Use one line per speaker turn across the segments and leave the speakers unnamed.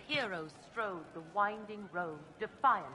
heroes strode the winding road, defiant.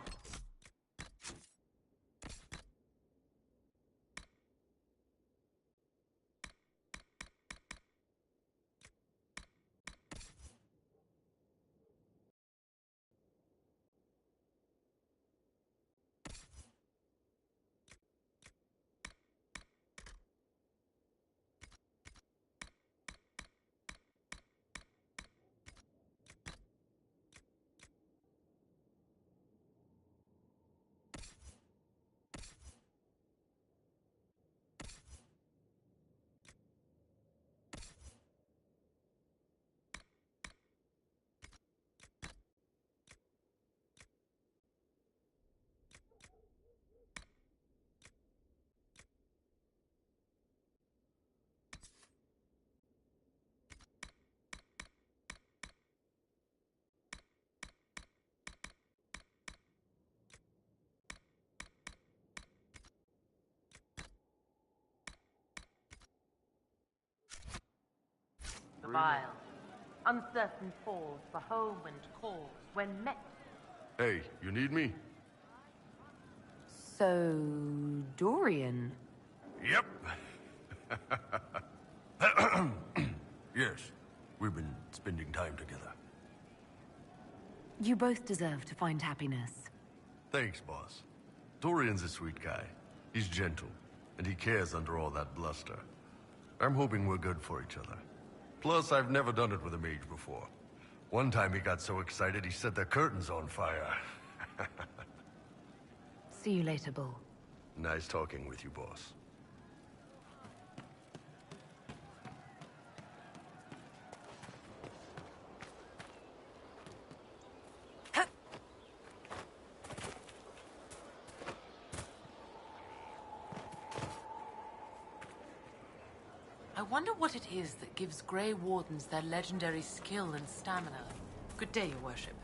The vile, uncertain pause for home and cause when met.
Hey, you need me?
So, Dorian?
Yep. Yes, we've been spending time together.
You both deserve to find happiness.
Thanks, boss. Dorian's a sweet guy. He's gentle, and he cares under all that bluster. I'm hoping we're good for each other. Plus, I've never done it with a mage before. One time he got so excited he set the curtains on fire.
See you later, Bull.
Nice talking with you, boss.
I wonder what it is that gives Grey Wardens their legendary skill and stamina. Good day, Your Worship.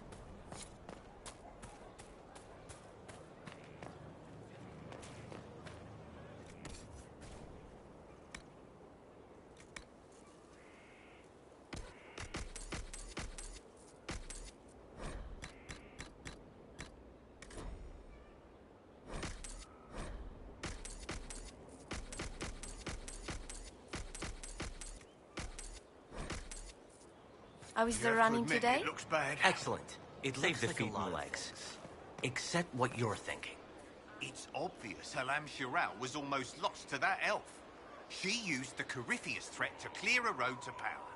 How is the running today?
It looks bad.
Excellent. It
Save
looks
the
like
feet
a lot
and
of
legs.
things. Except what you're thinking.
It's obvious Halam Shiral was almost lost to that elf. She used the Corypheus threat to clear a road to power.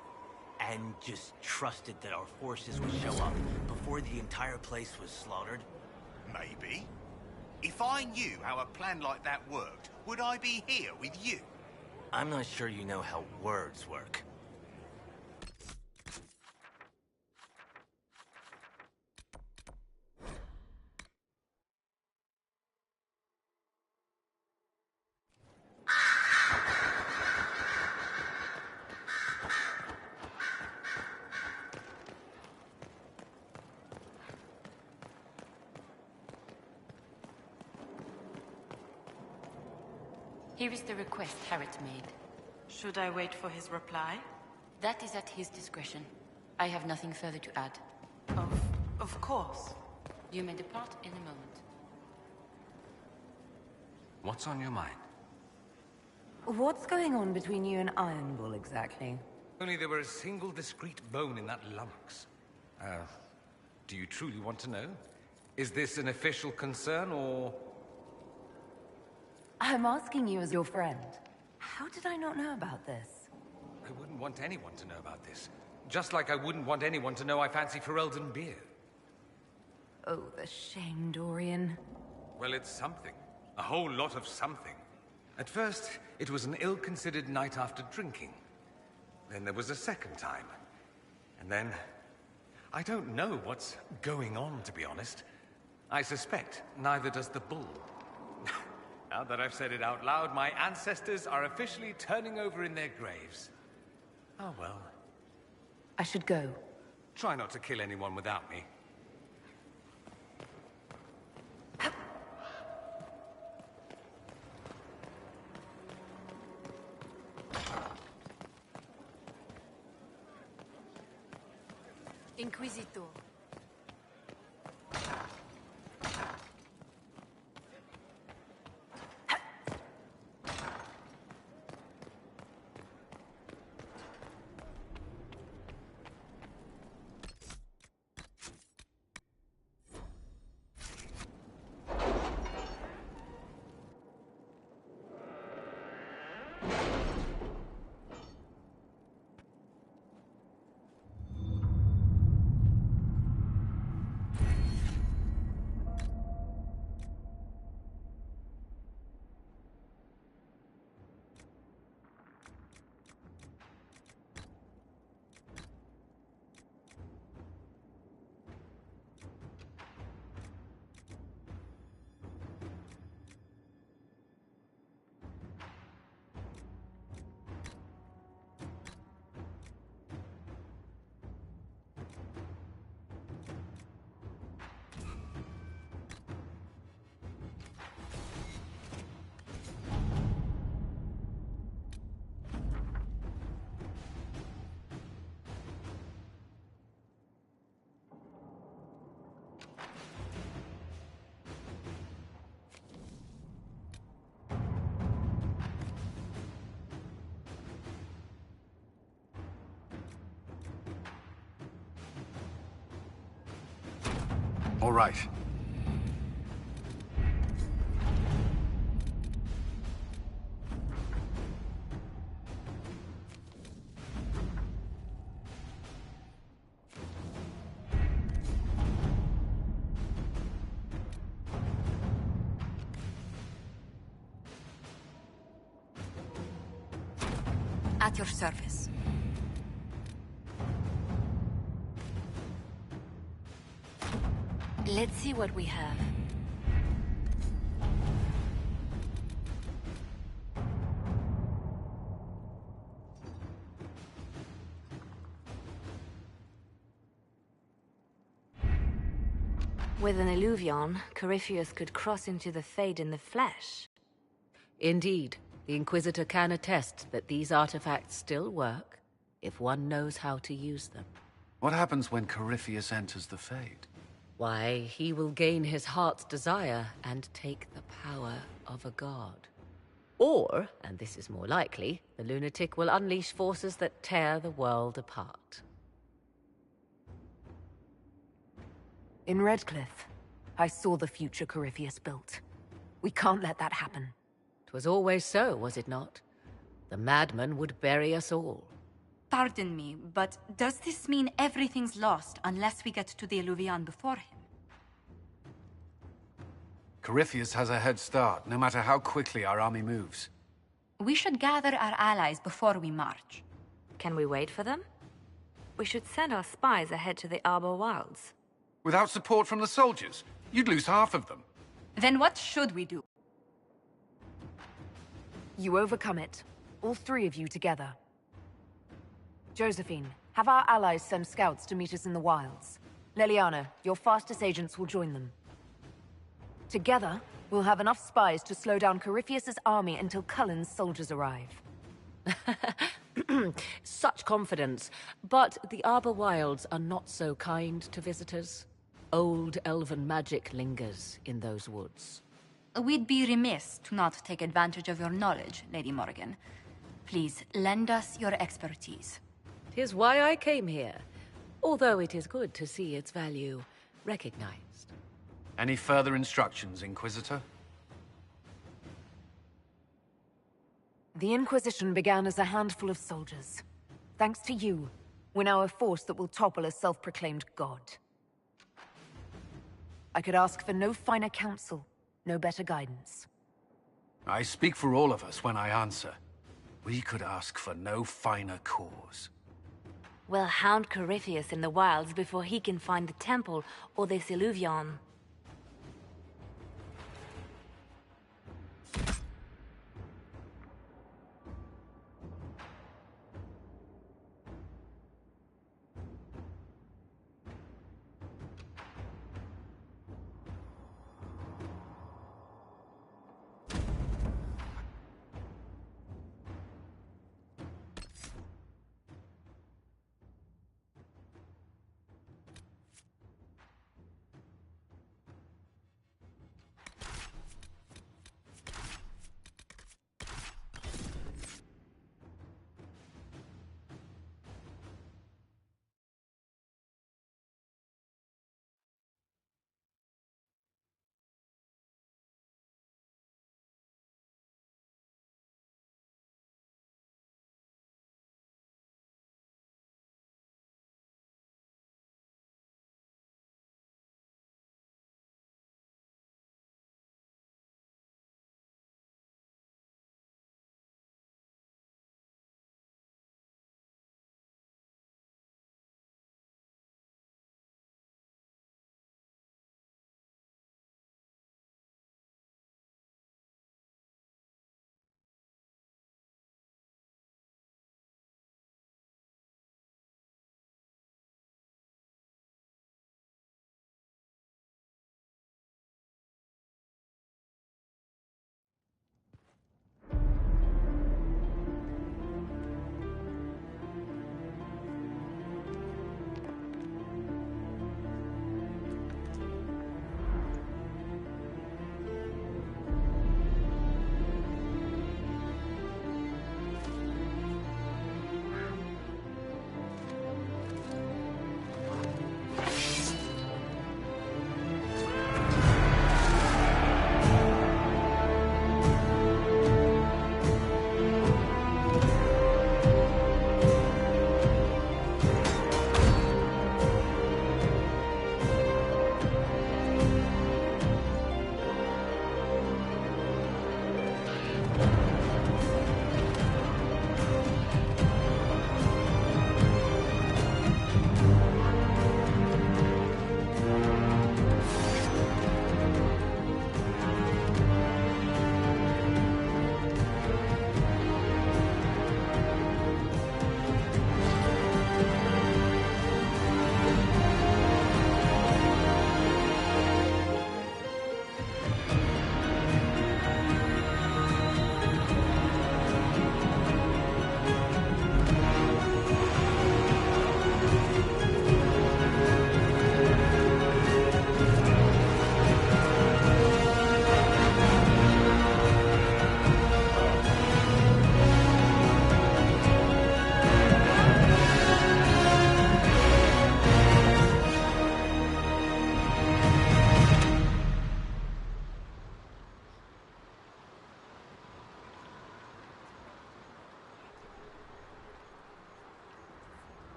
And just trusted that our forces would show up before the entire place was slaughtered?
Maybe. If I knew how a plan like that worked, would I be here with you?
I'm not sure you know how words work.
Here is the request Harriet made.
Should I wait for his reply?
That is at his discretion. I have nothing further to add.
Of course.
You may depart in a moment.
What's on your mind?
What's going on between you and Iron Bull, exactly?
Only there were a single discrete bone in that lummox. Do you truly want to know? Is this an official concern, or...?
I'm asking you as your friend. How did I not know about this?
I wouldn't want anyone to know about this. Just like I wouldn't want anyone to know I fancy Ferelden beer.
Oh, the shame, Dorian.
Well, it's something. A whole lot of something. At first, it was an ill-considered night after drinking. Then there was a second time. And then... I don't know what's going on, to be honest. I suspect neither does the bull. Now that I've said it out loud, my ancestors are officially turning over in their graves. Oh well.
I should go.
Try not to kill anyone without me.
Inquisitor, All right.
At your service.
Let's see what we have. With an Illuvion, Corypheus could cross into the Fade in the flesh.
Indeed, the Inquisitor can attest that these artifacts still work, if one knows how to use them.
What happens when Corypheus enters the Fade?
Why, he will gain his heart's desire and take the power of a god. Or, and this is more likely, the lunatic will unleash forces that tear the world apart.
In Redcliffe, I saw the future Corypheus built. We can't let that happen.
'Twas always so, was it not? The madman would bury us all.
Pardon me, but does this mean everything's lost unless we get to the Illuvian before him?
Corypheus has a head start, no matter how quickly our army moves.
We should gather our allies before we march.
Can we wait for them? We should send our spies ahead to the Arbor Wilds.
Without support from the soldiers, you'd lose half of them.
Then what should we do?
You overcome it. All three of you together. Josephine, have our allies send scouts to meet us in the wilds. Leliana, your fastest agents will join them. Together, we'll have enough spies to slow down Corypheus's army until Cullen's soldiers arrive.
Such confidence. But the Arbor Wilds are not so kind to visitors. Old elven magic lingers in those woods.
We'd be remiss to not take advantage of your knowledge, Lady Morgan. Please, lend us your expertise.
'Tis why I came here, although it is good to see its value recognized.
Any further instructions, Inquisitor?
The Inquisition began as a handful of soldiers. Thanks to you, we're now a force that will topple a self-proclaimed god. I could ask for no finer counsel, no better guidance.
I speak for all of us when I answer. We could ask for no finer cause.
We'll hound Corypheus in the wilds before he can find the temple or this Illuvion.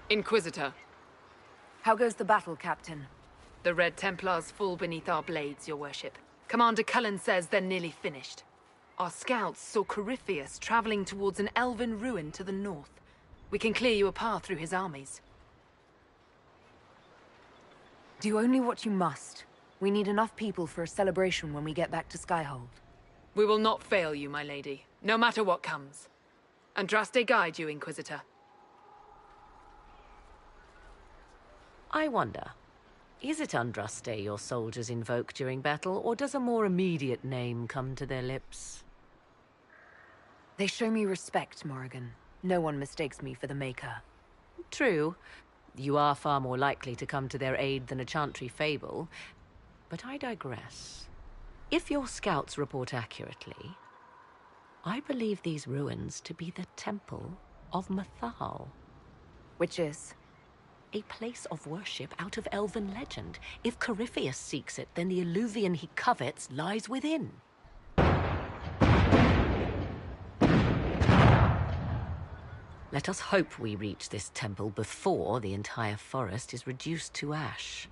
Inquisitor.
How goes the battle, Captain?
The Red Templars fall beneath our blades, your worship. Commander Cullen says they're nearly finished. Our scouts saw Corypheus traveling towards an elven ruin to the north. We can clear you a path through his armies.
Do only what you must. We need enough people for a celebration when we get back to Skyhold.
We will not fail you, my lady, no matter what comes. Andraste guide you, Inquisitor.
I wonder, is it Andraste your soldiers invoke during battle, or does a more immediate name come to their lips?
They show me respect, Morrigan. No one mistakes me for the Maker.
True. You are far more likely to come to their aid than a Chantry fable. But I digress. If your scouts report accurately, I believe these ruins to be the Temple of Mathal.
Which is?
A place of worship out of elven legend. If Corypheus seeks it, then the alluvion he covets lies within. Let us hope we reach this temple before the entire forest is reduced to ash.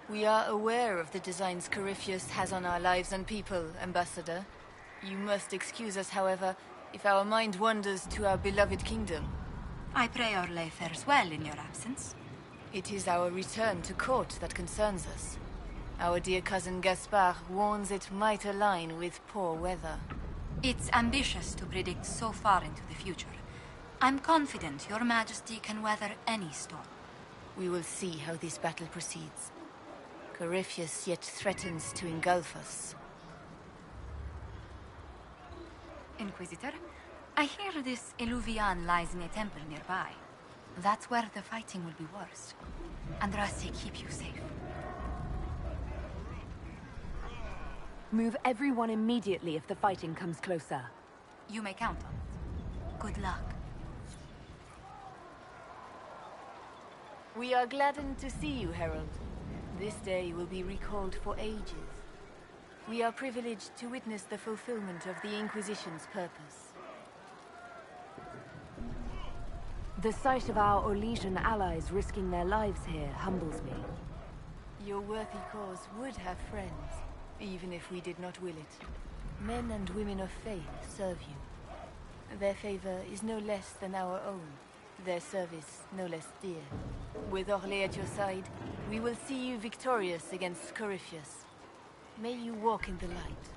We are aware of the designs Corypheus has on our lives and people, Ambassador. You must excuse us, however, if our mind wanders to our beloved kingdom.
I pray our lay fares well in your absence.
It is our return to court that concerns us. Our dear cousin Gaspard warns it might align with poor weather.
It's ambitious to predict so far into the future. I'm confident your majesty can weather any storm.
We will see how this battle proceeds. Corypheus yet threatens to engulf us.
Inquisitor, I hear this Illuvian lies in a temple nearby. That's where the fighting will be worst. Andraste keep you safe.
Move everyone immediately if the fighting comes closer.
You may count on it. Good luck.
We are gladdened to see you, Herald. This day will be recalled for ages. We are privileged to witness the fulfillment of the Inquisition's purpose.
The sight of our Orlesian allies risking their lives here humbles me.
Your worthy cause would have friends, even if we did not will it. Men and women of faith serve you. Their favor is no less than our own. Their service no less dear. With Orlais at your side, we will see you victorious against Corypheus. May you walk in the light.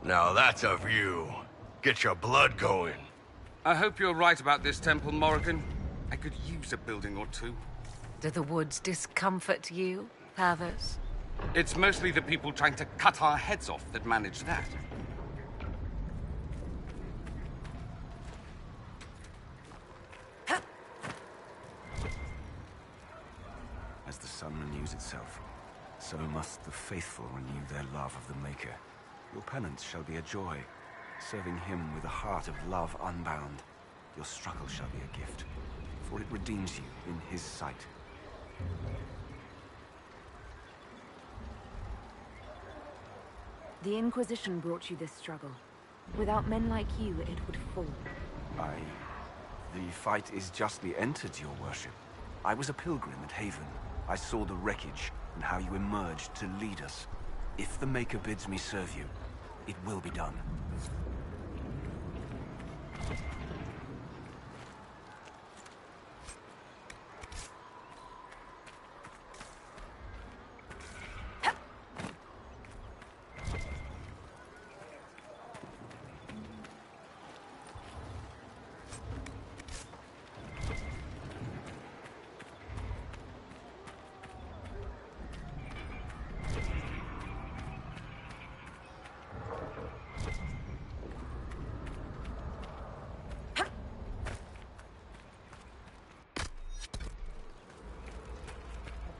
Now that's a view. Get your blood going.
I hope you're right about this temple, Morrigan. I could use a building or two.
Do the woods discomfort you, Pathos?
It's mostly the people trying to cut our heads off that manage that.
As the sun renews itself, so must the faithful renew their love of the Maker. Your penance shall be a joy, serving him with a heart of love unbound. Your struggle shall be a gift, for it redeems you in his sight.
The Inquisition brought you this struggle. Without men like you, it would fall.
The fight is justly entered, your worship. I was a pilgrim at Haven. I saw the wreckage and how you emerged to lead us. If the Maker bids me serve you, It will be done.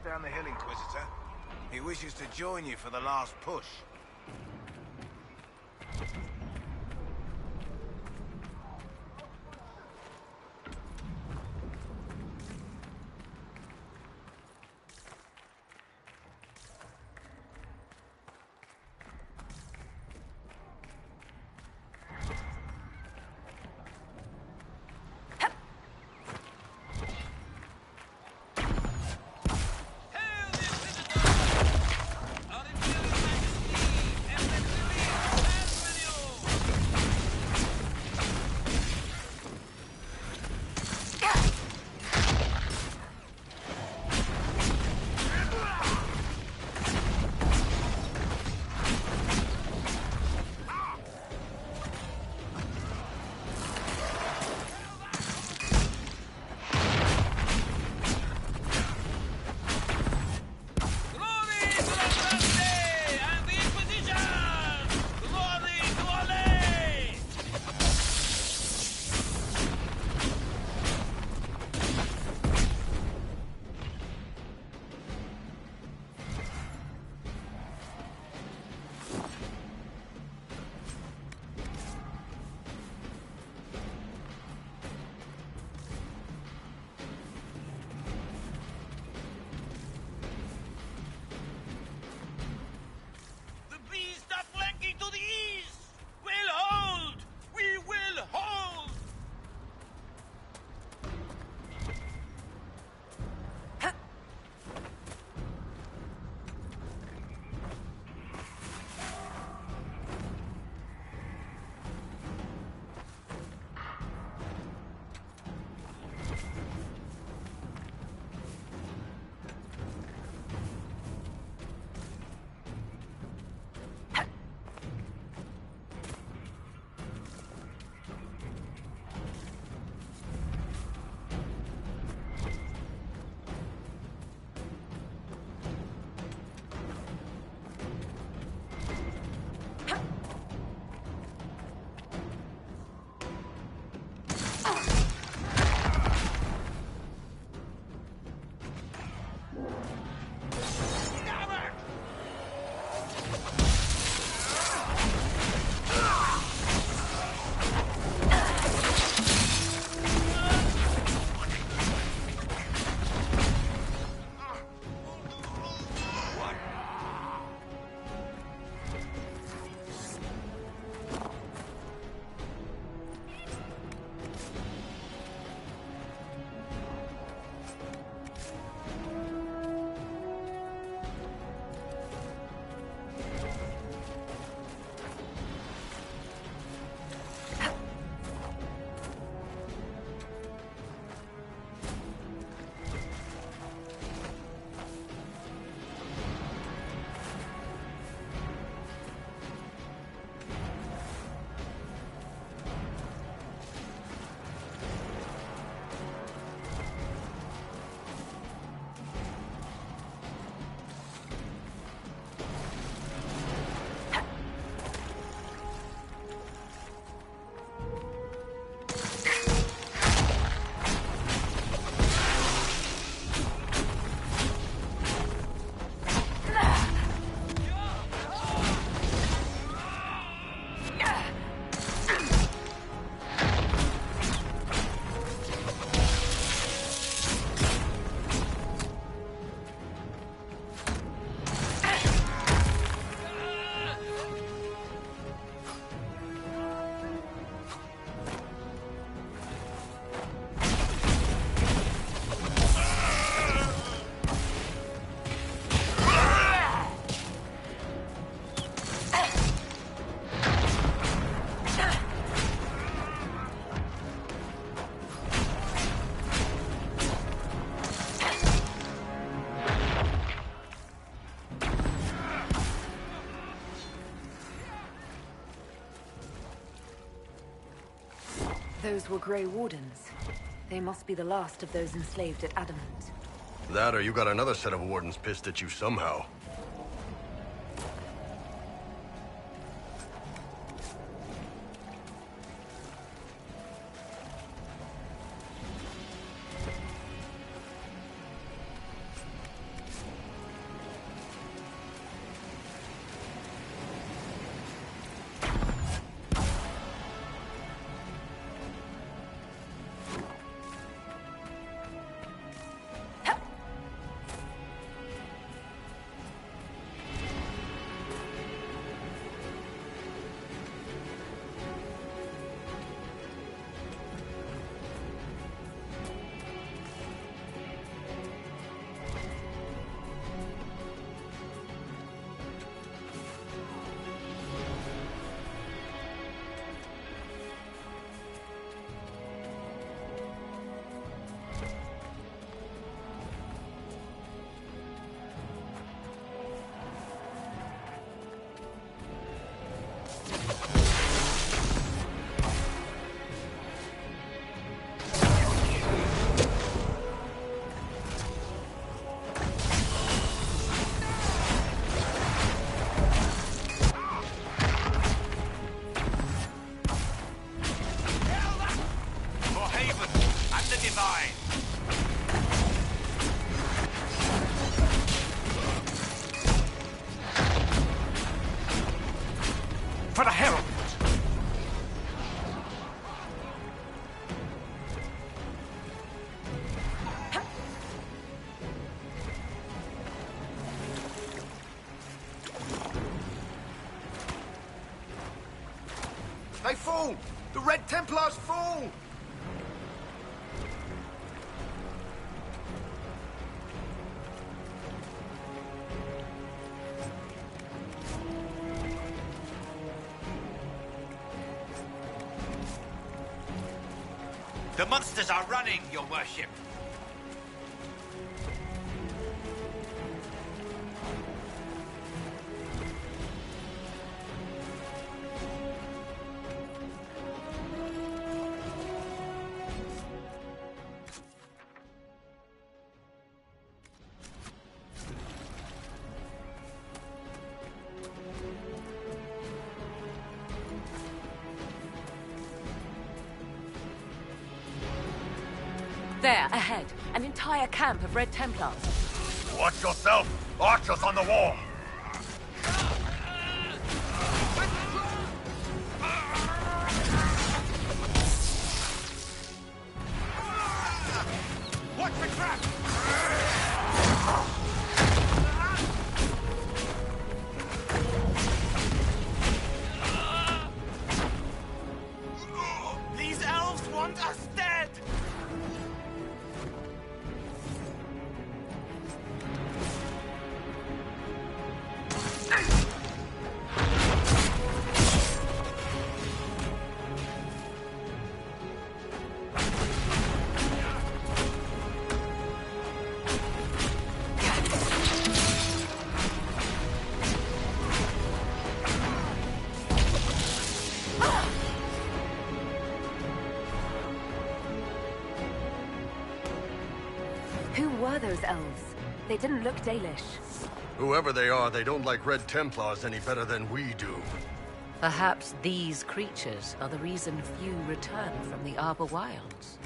Down the hill, Inquisitor. He wishes to join you for the last push.
Those were Grey Wardens. They must be the last of those enslaved at Adamant.
That or you got another set of wardens pissed at you somehow.
For the Herald!
They fall! The Red Templars fall!
The monsters are running, your worship.
There, ahead. An entire camp of Red Templars.
Watch yourself! Archers on the wall!
Watch the trap! These elves want us dead!
Who were those elves? They didn't look Dalish.
Whoever they are, they don't like Red Templars any better than we do.
Perhaps these creatures are the reason few return from the Arbor Wilds.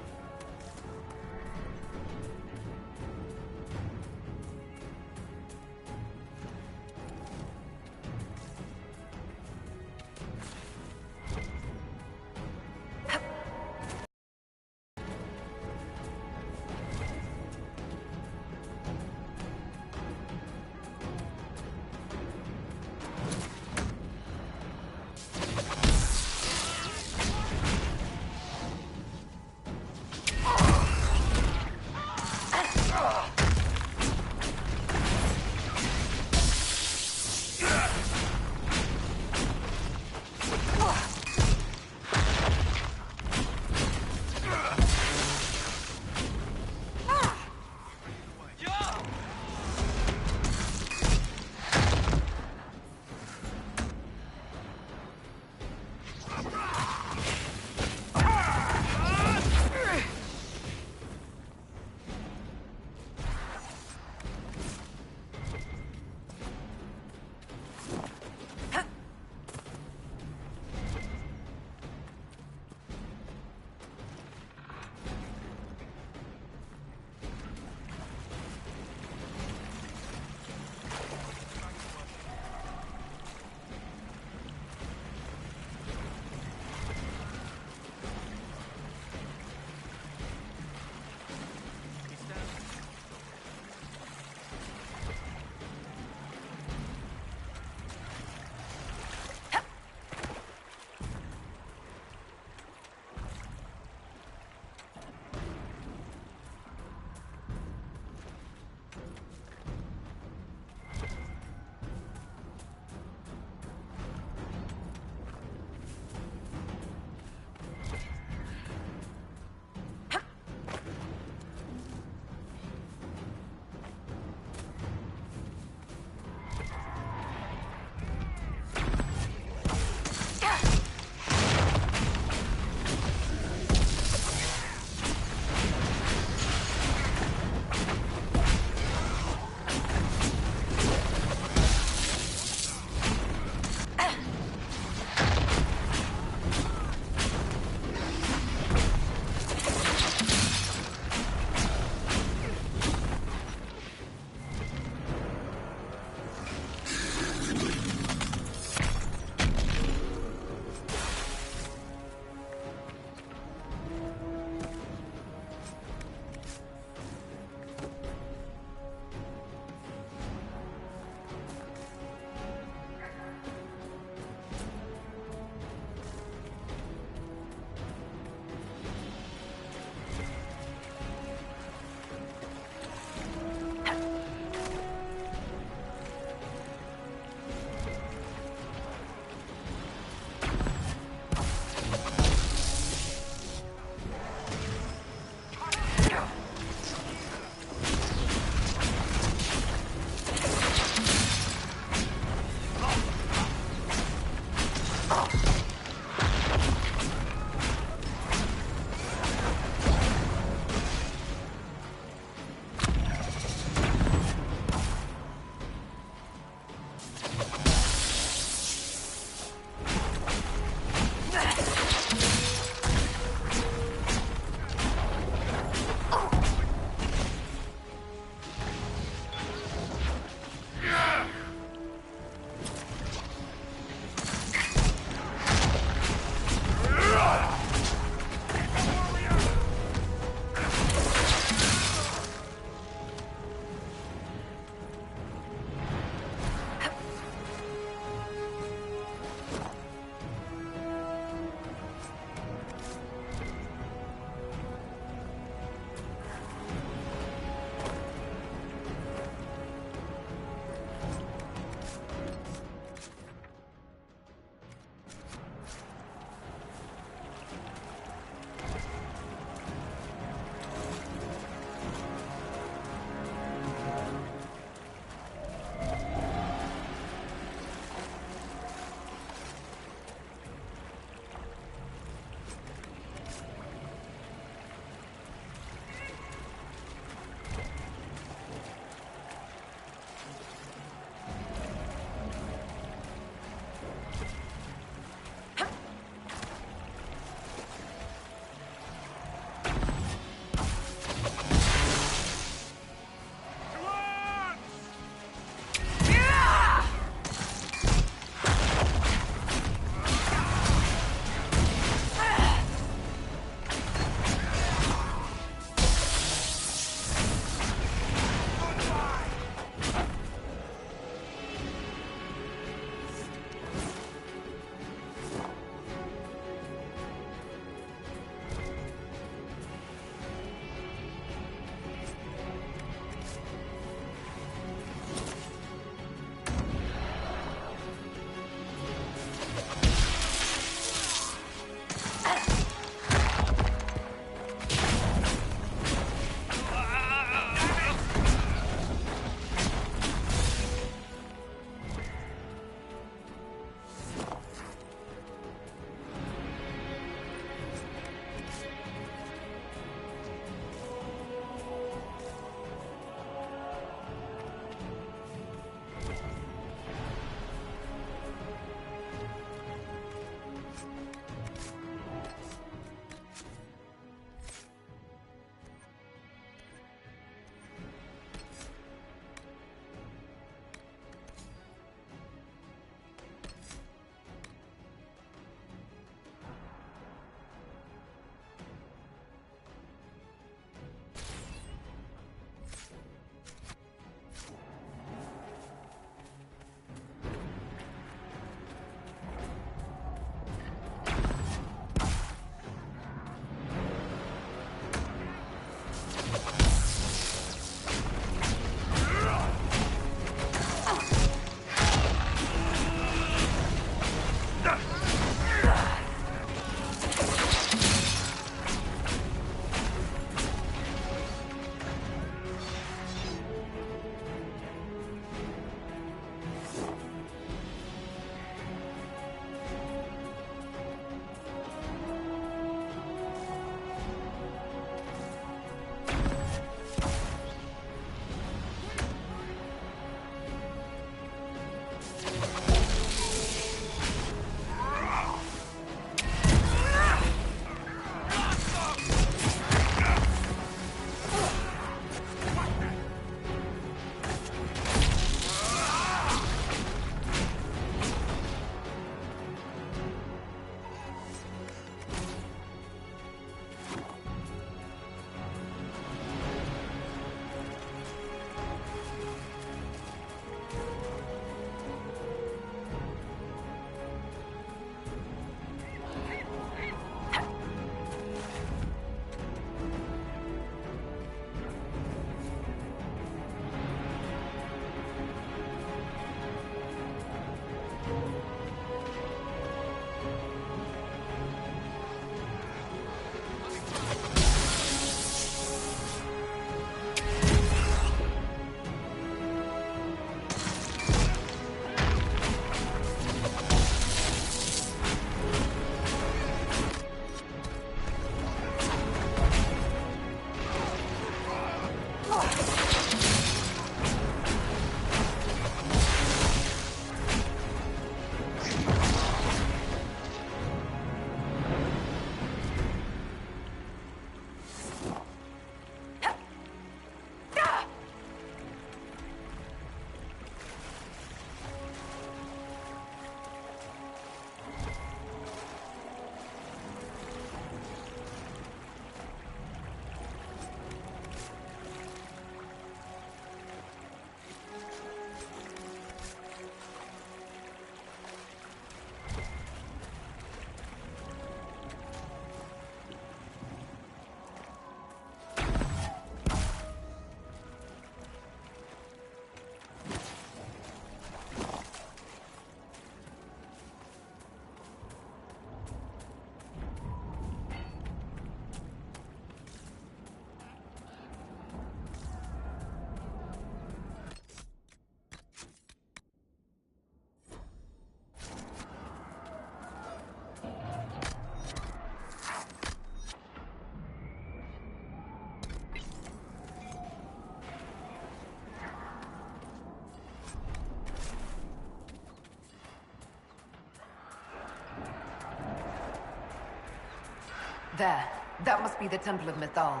There. That must be the Temple of Mythal.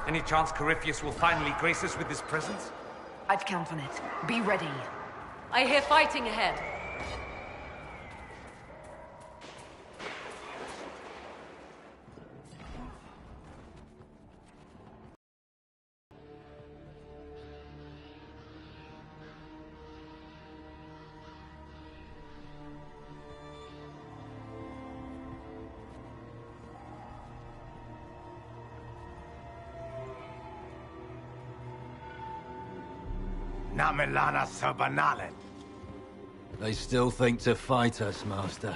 Any chance Corypheus will finally grace us with his presence?
I'd count on it. Be ready.
I hear fighting ahead.
Namilana Sabanalet.
They still think to fight us, Master.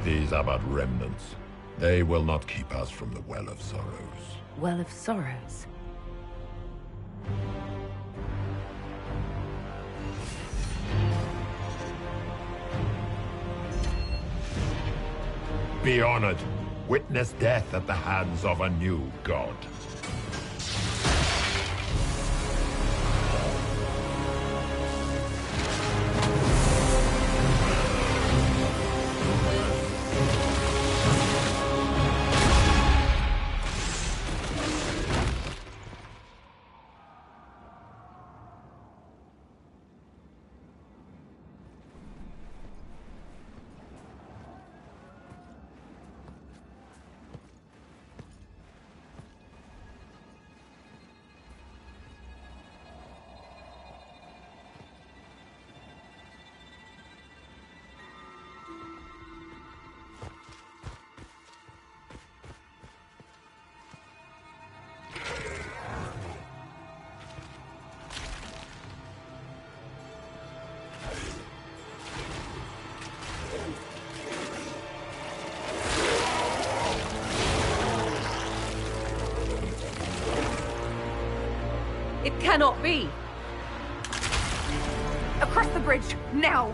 These are but remnants. They will not keep us from the Well of Sorrows.
Well of Sorrows.
Be honored. Witness death at the hands of a new god.
It cannot be!
Across the bridge, now!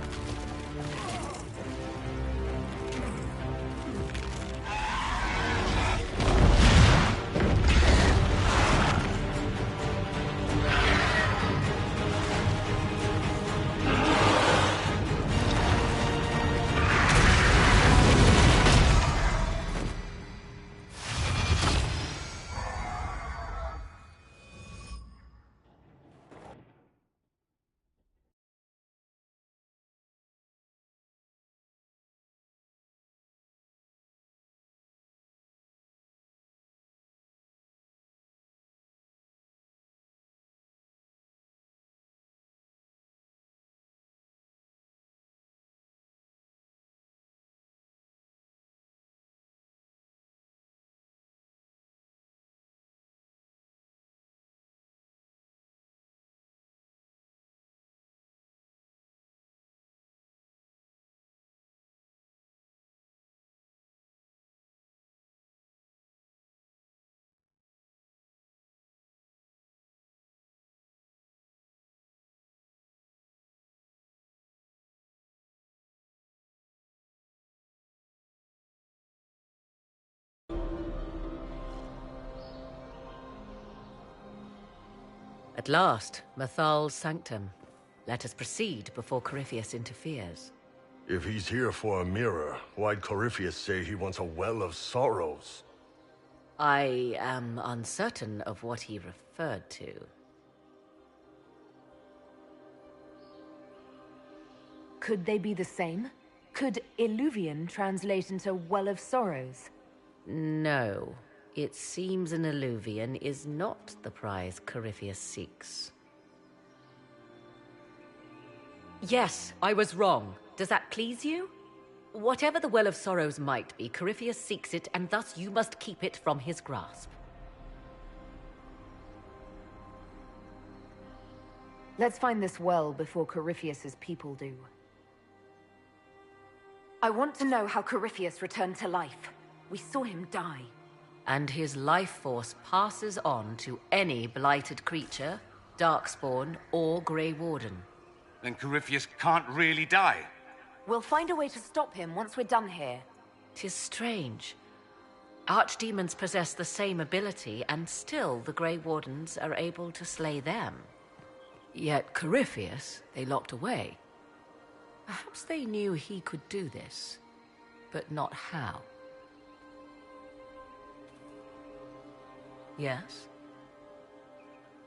At last, Mythal's sanctum. Let us proceed before Corypheus interferes.
If he's here for a mirror, why'd Corypheus say he wants a Well of Sorrows?
I am uncertain of what he referred to.
Could they be the same? Could Illuvian translate into Well of Sorrows?
No. It seems an Illuvian is not the prize Corypheus seeks. Yes, I was wrong. Does that please you? Whatever the Well of Sorrows might be, Corypheus seeks it, and thus you must keep it from his grasp.
Let's find this well before Corypheus's people do. I want to know how Corypheus returned to life. We saw him die.
And his life force passes on to any blighted creature, Darkspawn, or Grey Warden.
Then Corypheus can't really die.
We'll find a way to stop him once we're done here.
'Tis strange. Archdemons possess the same ability, and still the Grey Wardens are able to slay them. Yet Corypheus, they locked away. Perhaps they knew he could do this, but not how. Yes?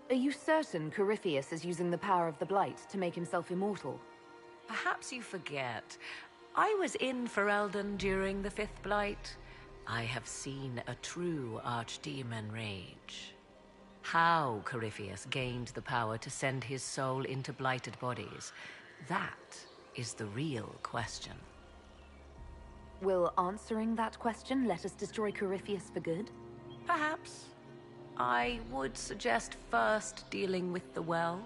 Are you certain Corypheus is using the power of the Blight to make himself immortal?
Perhaps you forget. I was in Ferelden during the Fifth Blight. I have seen a true archdemon rage. How Corypheus gained the power to send his soul into blighted bodies, that is the real question.
Will answering that question let us destroy Corypheus for good?
Perhaps. I would suggest first dealing with the well.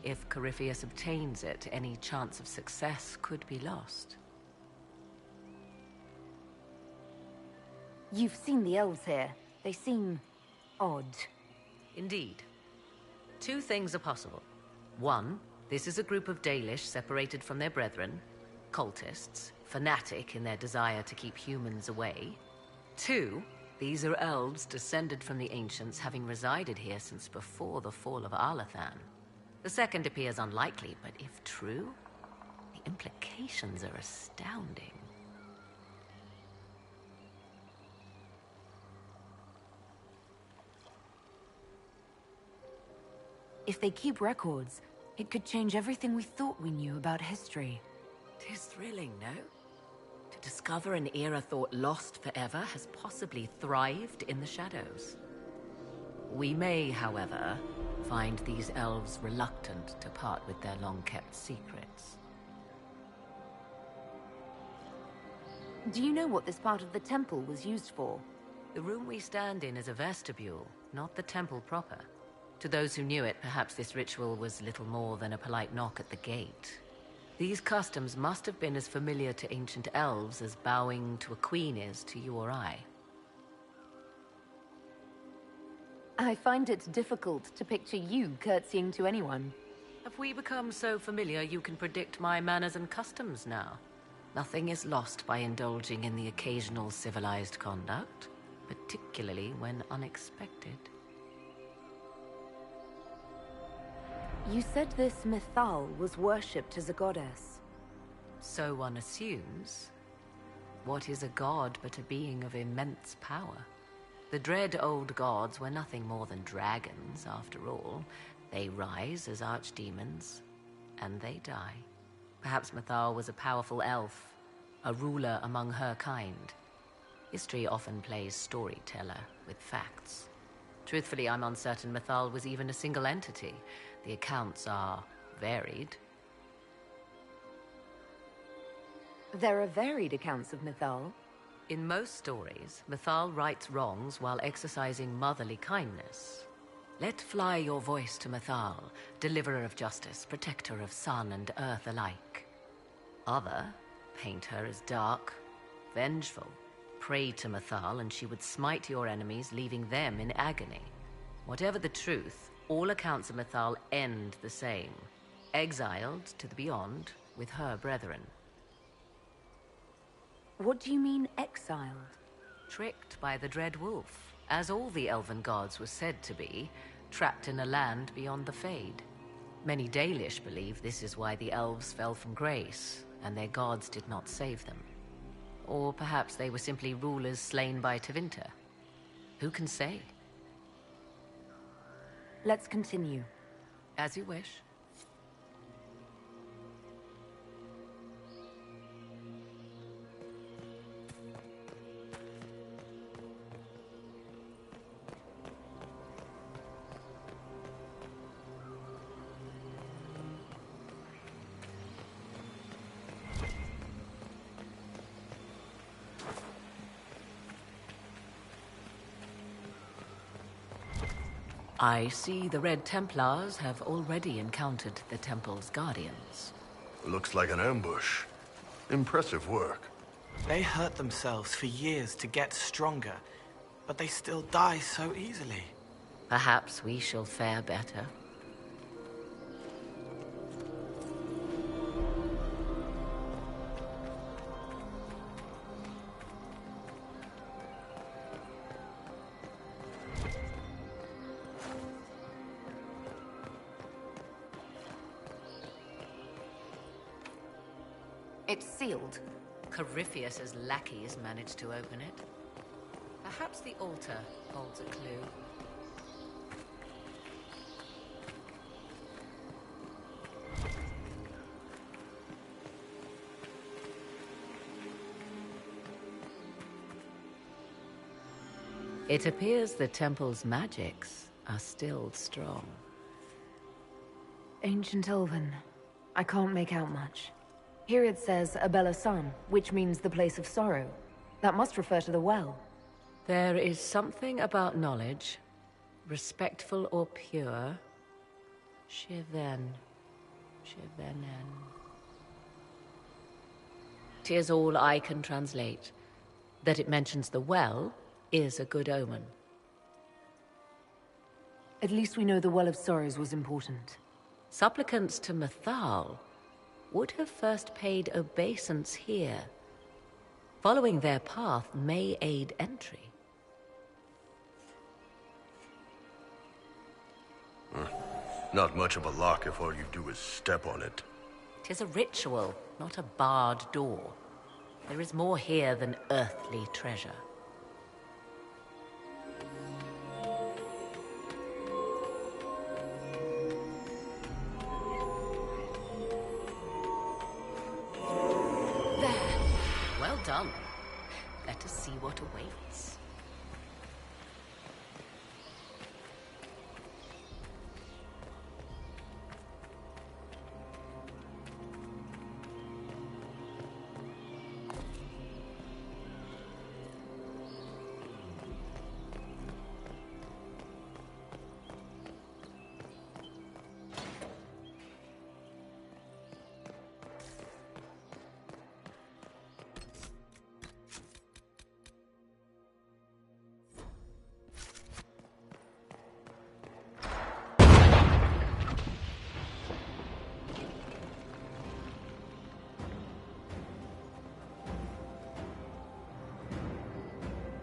If Corypheus obtains it, any chance of success could be lost.
You've seen the elves here. They seem odd.
Indeed. Two things are possible. One, this is a group of Dalish separated from their brethren, cultists, fanatic in their desire to keep humans away. Two, these are elves descended from the ancients, having resided here since before the fall of Arlathan. The second appears unlikely, but if true, the implications are astounding.
If they keep records, it could change everything we thought we knew about history.
'Tis thrilling, no? To discover an era thought lost forever has possibly thrived in the shadows. We may, however, find these elves reluctant to part with their long-kept secrets.
Do you know what this part of the temple was used for?
The room we stand in is a vestibule, not the temple proper. To those who knew it, perhaps this ritual was little more than a polite knock at the gate. These customs must have been as familiar to ancient elves as bowing to a queen is to you or I.
I find it difficult to picture you curtsying to anyone.
Have we become so familiar you can predict my manners and customs now? Nothing is lost by indulging in the occasional civilized conduct, particularly when unexpected.
You said this Mythal was worshipped as a goddess.
So one assumes. What is a god but a being of immense power? The dread old gods were nothing more than dragons, after all. They rise as archdemons, and they die. Perhaps Mythal was a powerful elf, a ruler among her kind. History often plays storyteller with facts. Truthfully, I'm uncertain Mythal was even a single entity. The accounts are varied.
There are varied accounts of Mythal.
In most stories, Mythal rights wrongs while exercising motherly kindness. Let fly your voice to Mythal, deliverer of justice, protector of sun and earth alike. Other paint her as dark, vengeful. Pray to Mythal and she would smite your enemies, leaving them in agony. Whatever the truth, all accounts of Mythal end the same. Exiled to the beyond with her brethren.
What do you mean, exiled?
Tricked by the Dread Wolf, as all the elven gods were said to be, trapped in a land beyond the Fade. Many Dalish believe this is why the elves fell from grace, and their gods did not save them. Or perhaps they were simply rulers slain by Tevinter. Who can say?
Let's continue.
As you wish. I see the Red Templars have already encountered the Temple's guardians.
Looks like an ambush. Impressive work.
They hurt themselves for years to get stronger, but they still die so easily.
Perhaps we shall fare better.
It's sealed.
Corypheus's lackeys managed to open it. Perhaps the altar holds a clue. It appears the temple's magics are still strong.
Ancient Elven. I can't make out much. Here it says Abella Sun, which means the place of sorrow. That must refer to the well.
There is something about knowledge, respectful or pure. Shivenen. 'Tis all I can translate. That it mentions the well is a good omen.
At least we know the Well of Sorrows was important.
Supplicants to Mythal would have first paid obeisance here. Following their path may aid entry.
Not much of a lock if all you do is step on it.
'Tis a ritual, not a barred door. There is more here than earthly treasure. Well done. Let us see what awaits.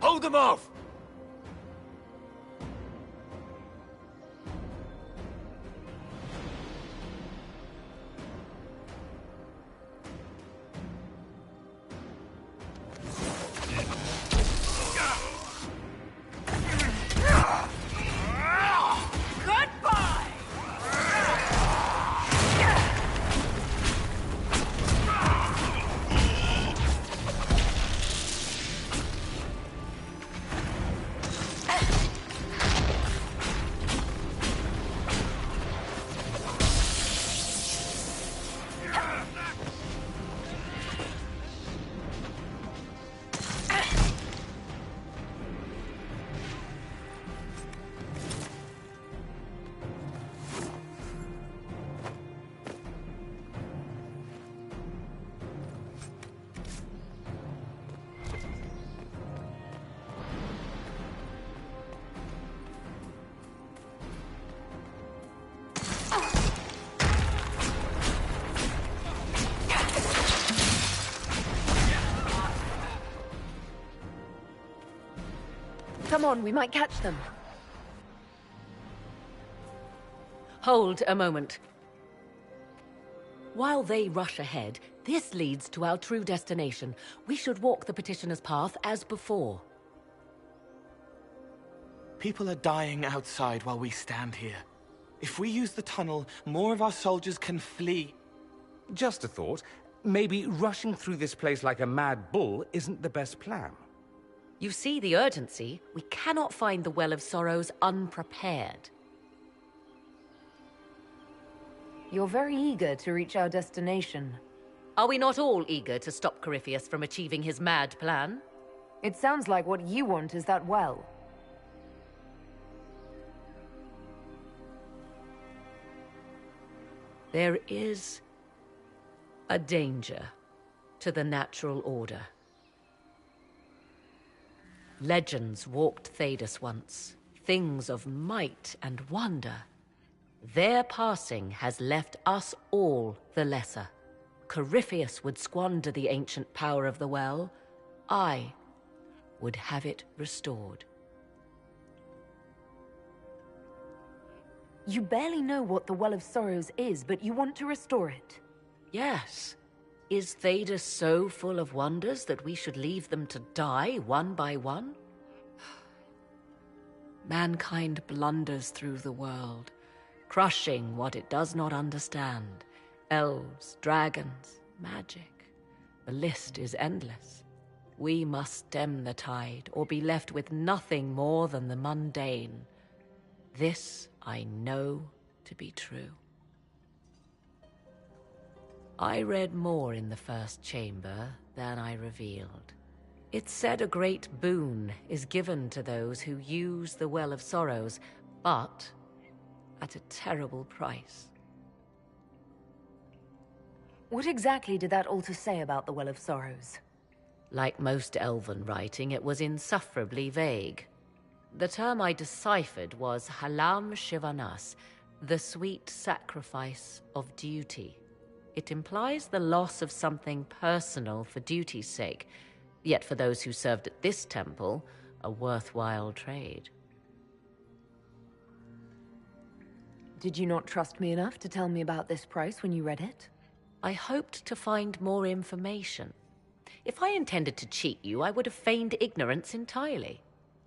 Hold them off!
Come on, we might catch them.
Hold a moment. While they rush ahead, this leads to our true destination. We should walk the petitioner's path as before.
People are dying outside while we stand here. If we use the tunnel, more of our soldiers can flee.
Just a thought. Maybe rushing through this place like a mad bull isn't the best plan.
You see the urgency. We cannot find the Well of Sorrows unprepared.
You're very eager to reach our destination.
Are we not all eager to stop Corypheus from achieving his mad plan?
It sounds like what you want is that well.
There is a danger to the natural order. Legends walked Thedas once, things of might and wonder. Their passing has left us all the lesser. Corypheus would squander the ancient power of the well. I would have it restored.
You barely know what the Well of Sorrows is, but you want to restore it.
Yes. Is Theda so full of wonders that we should leave them to die one by one? Mankind blunders through the world, crushing what it does not understand. Elves, dragons, magic. The list is endless. We must stem the tide, or be left with nothing more than the mundane. This I know to be true. I read more in the first chamber than I revealed. It said a great boon is given to those who use the Well of Sorrows, but at a terrible price.
What exactly did that altar say about the Well of Sorrows?
Like most elven writing, it was insufferably vague. The term I deciphered was Halam Shivanas, the sweet sacrifice of duty. It implies the loss of something personal for duty's sake, yet for those who served at this temple, a worthwhile trade.
Did you not trust me enough to tell me about this price when you read it?
I hoped to find more information. If I intended to cheat you, I would have feigned ignorance entirely.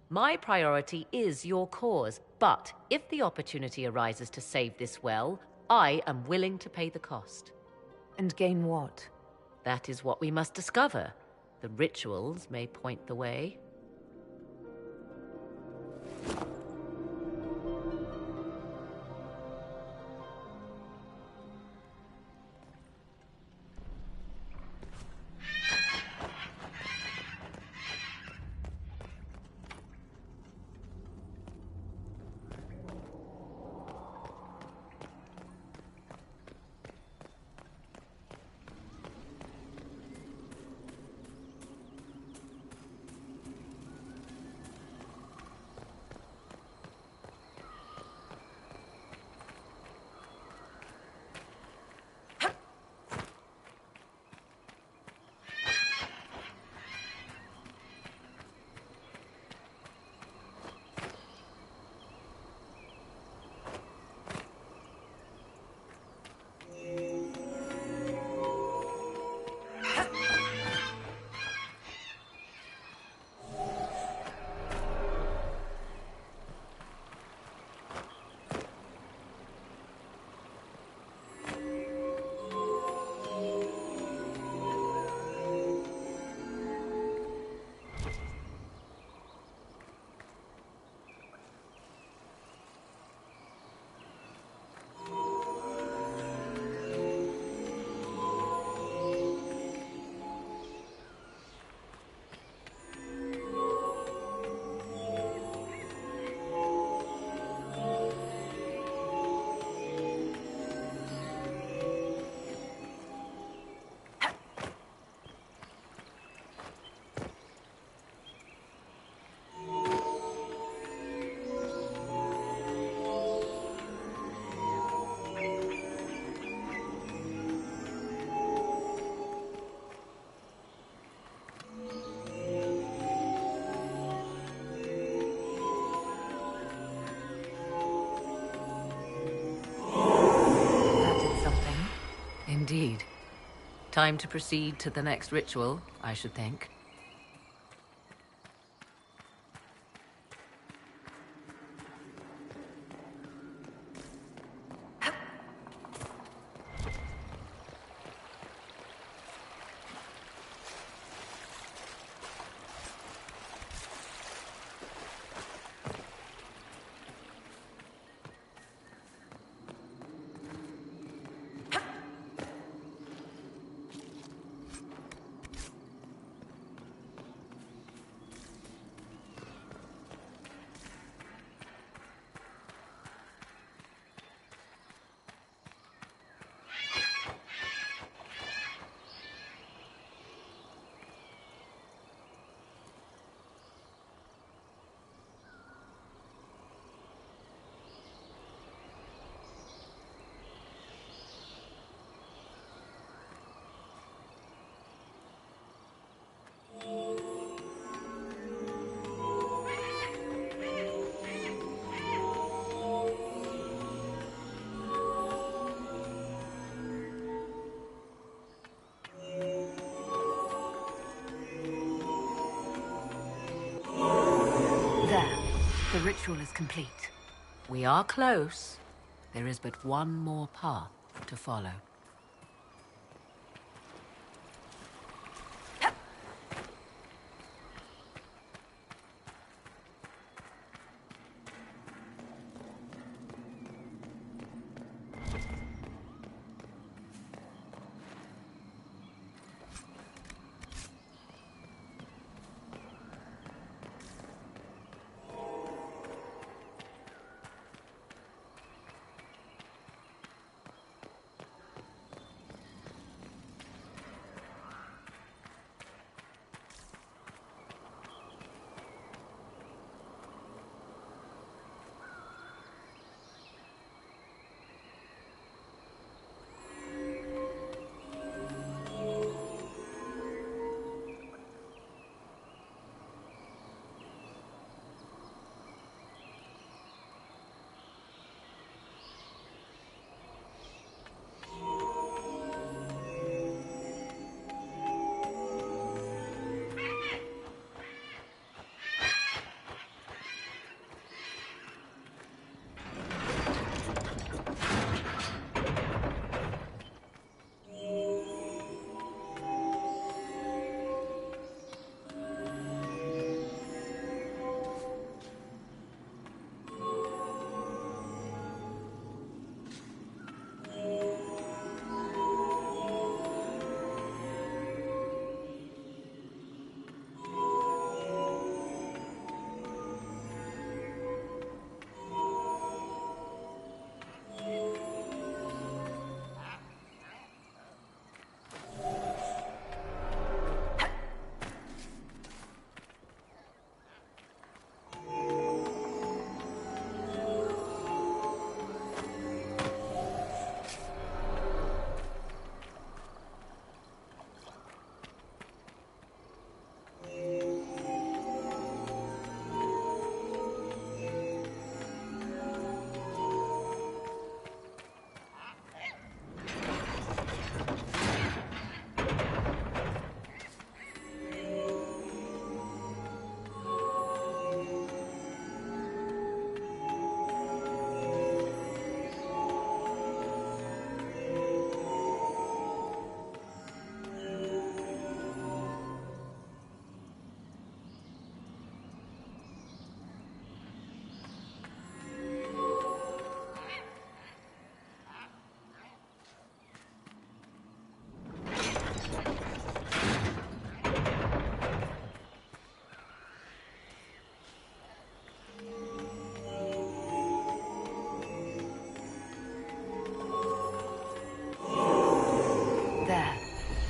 My priority is your cause, but if the opportunity arises to save this well, I am willing to pay the cost.
And gain what?
That is what we must discover. The rituals may point the way. Indeed. Time to proceed to the next ritual, I should think.
The ritual is complete.
We are close. There is but one more path to follow.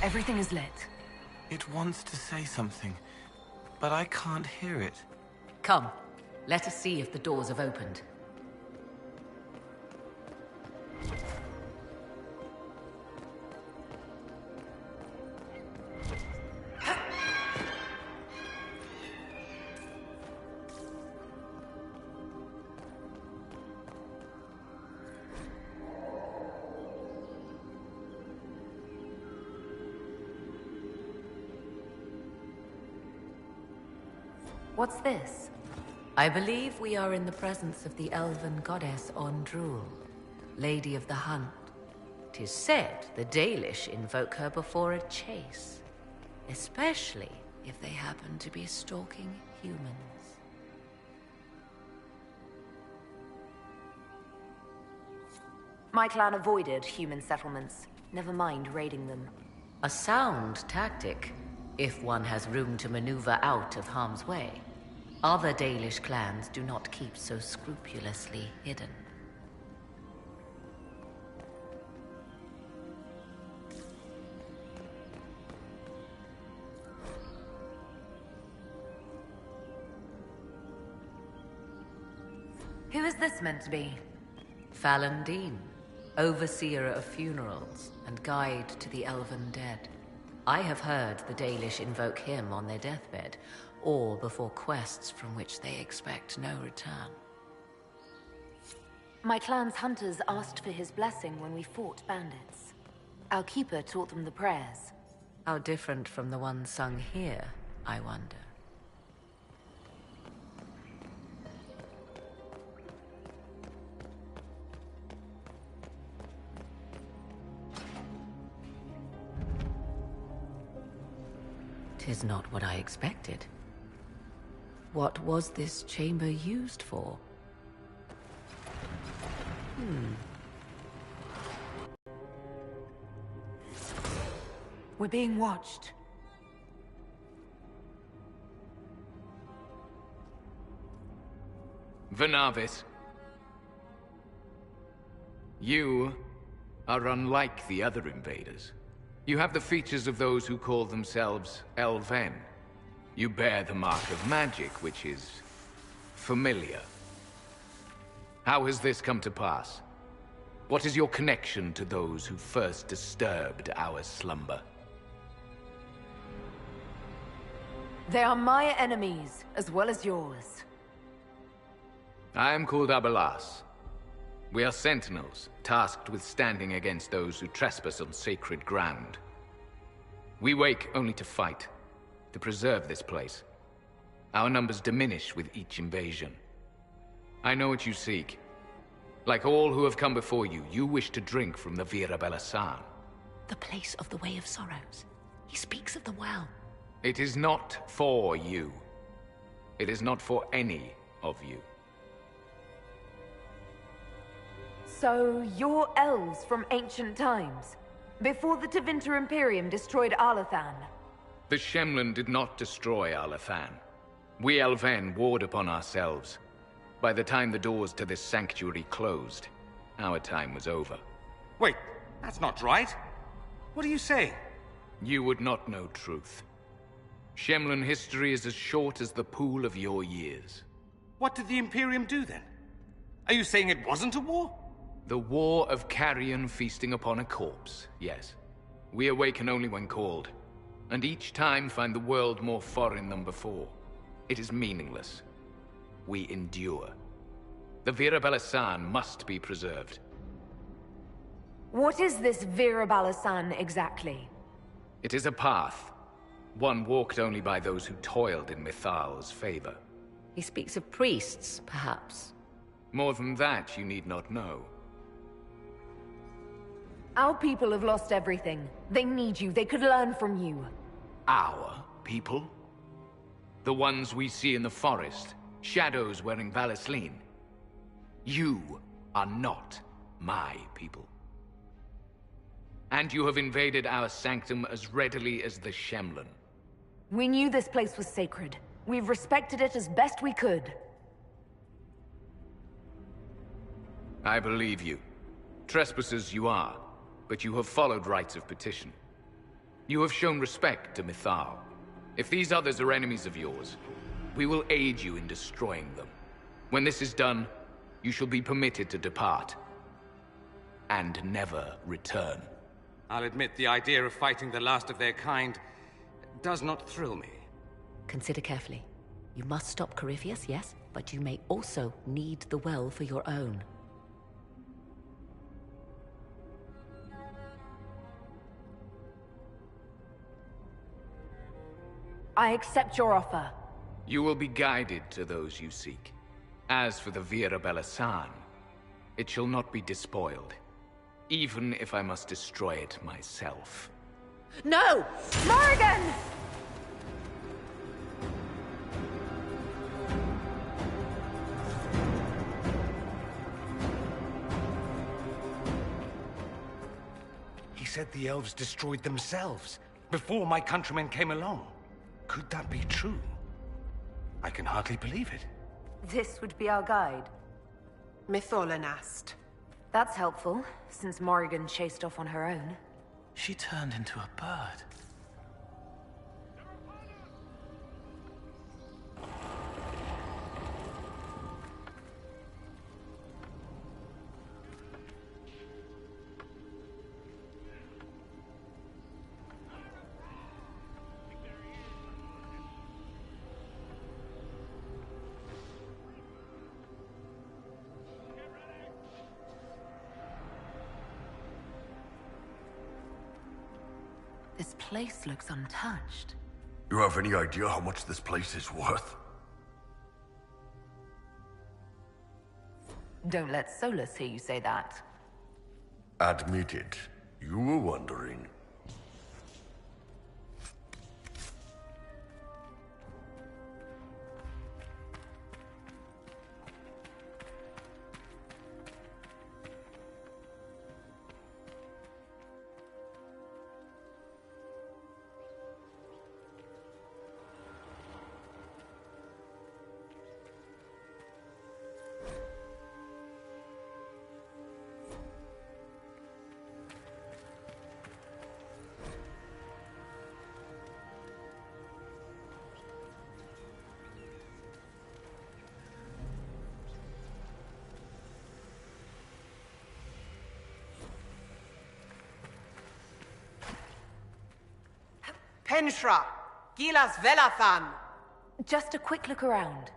Everything is lit.
It wants to say something, but I can't hear it.
Come, let us see if the doors have opened.
What's this?
I believe we are in the presence of the elven goddess Ondrul, Lady of the Hunt. 'Tis said the Dalish invoke her before a chase, especially if they happen to be stalking humans.
My clan avoided human settlements. Never mind raiding them.
A sound tactic, if one has room to maneuver out of harm's way. Other Dalish clans do not keep so scrupulously hidden.
Who is this meant to be?
Fallon Dean, overseer of funerals and guide to the elven dead. I have heard the Dalish invoke him on their deathbed, or before quests from which they expect no return.
My clan's hunters asked for his blessing when we fought bandits. Our keeper taught them the prayers.
How different from the ones sung here, I wonder. 'Tis not what I expected. What was this chamber used for?
We're being watched.
Venavis. You are unlike the other invaders. You have the features of those who call themselves Elven. You bear the mark of magic, which is familiar. How has this come to pass? What is your connection to those who first disturbed our slumber?
They are my enemies, as well as yours.
I am called Abelas. We are sentinels, tasked with standing against those who trespass on sacred ground. We wake only to fight, to preserve this place. Our numbers diminish with each invasion. I know what you seek. Like all who have come before you, you wish to drink from the Vira Belasan.
The place of the Way of Sorrows. He speaks of the well.
It is not for you. It is not for any of you.
So, you're elves from ancient times, before the Tevinter Imperium destroyed Arlathan.
The Shemlin did not destroy Arlathan. We Elven warred upon ourselves. By the time the doors to this sanctuary closed, our time was over.
Wait, that's not right. What are you saying?
You would not know truth. Shemlin history is as short as the pool of your years.
What did the Imperium do then? Are you saying it wasn't a war?
The war of carrion feasting upon a corpse, yes. We awaken only when called, and each time find the world more foreign than before. It is meaningless. We endure. The Vira Belasan must be preserved.
What is this Vira Belasan exactly?
It is a path. One walked only by those who toiled in Mithal's favor.
He speaks of priests, perhaps.
More than that, you need not know.
Our people have lost everything. They need you. They could learn from you.
Our people? The ones we see in the forest, shadows wearing Valisleen. You are not my people. And you have invaded our sanctum as readily as the Shemlin.
We knew this place was sacred. We've respected it as best we could.
I believe you. Trespassers you are, but you have followed rites of petition. You have shown respect to Mithal. If these others are enemies of yours, we will aid you in destroying them. When this is done, you shall be permitted to depart. And never return.
I'll admit the idea of fighting the last of their kind does not thrill me.
Consider carefully. You must stop Corypheus, yes, but you may also need the well for your own.
I accept your offer.
You will be guided to those you seek. As for the Vira Belasan, it shall not be despoiled. Even if I must destroy it myself.
No!
Morrigan!
He said the elves destroyed themselves before my countrymen came along. Could that be true? I can hardly believe it.
This would be our guide.
Mytholanast.
That's helpful, since Morrigan chased off on her own.
She turned into a bird.
This place looks untouched.
You have any idea how much this place is worth?
Don't let Solus hear you say that.
Admit it. You were wondering.
Penshra, Gilas Velathan.
Just a quick look around.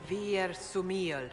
Vir Sumiel.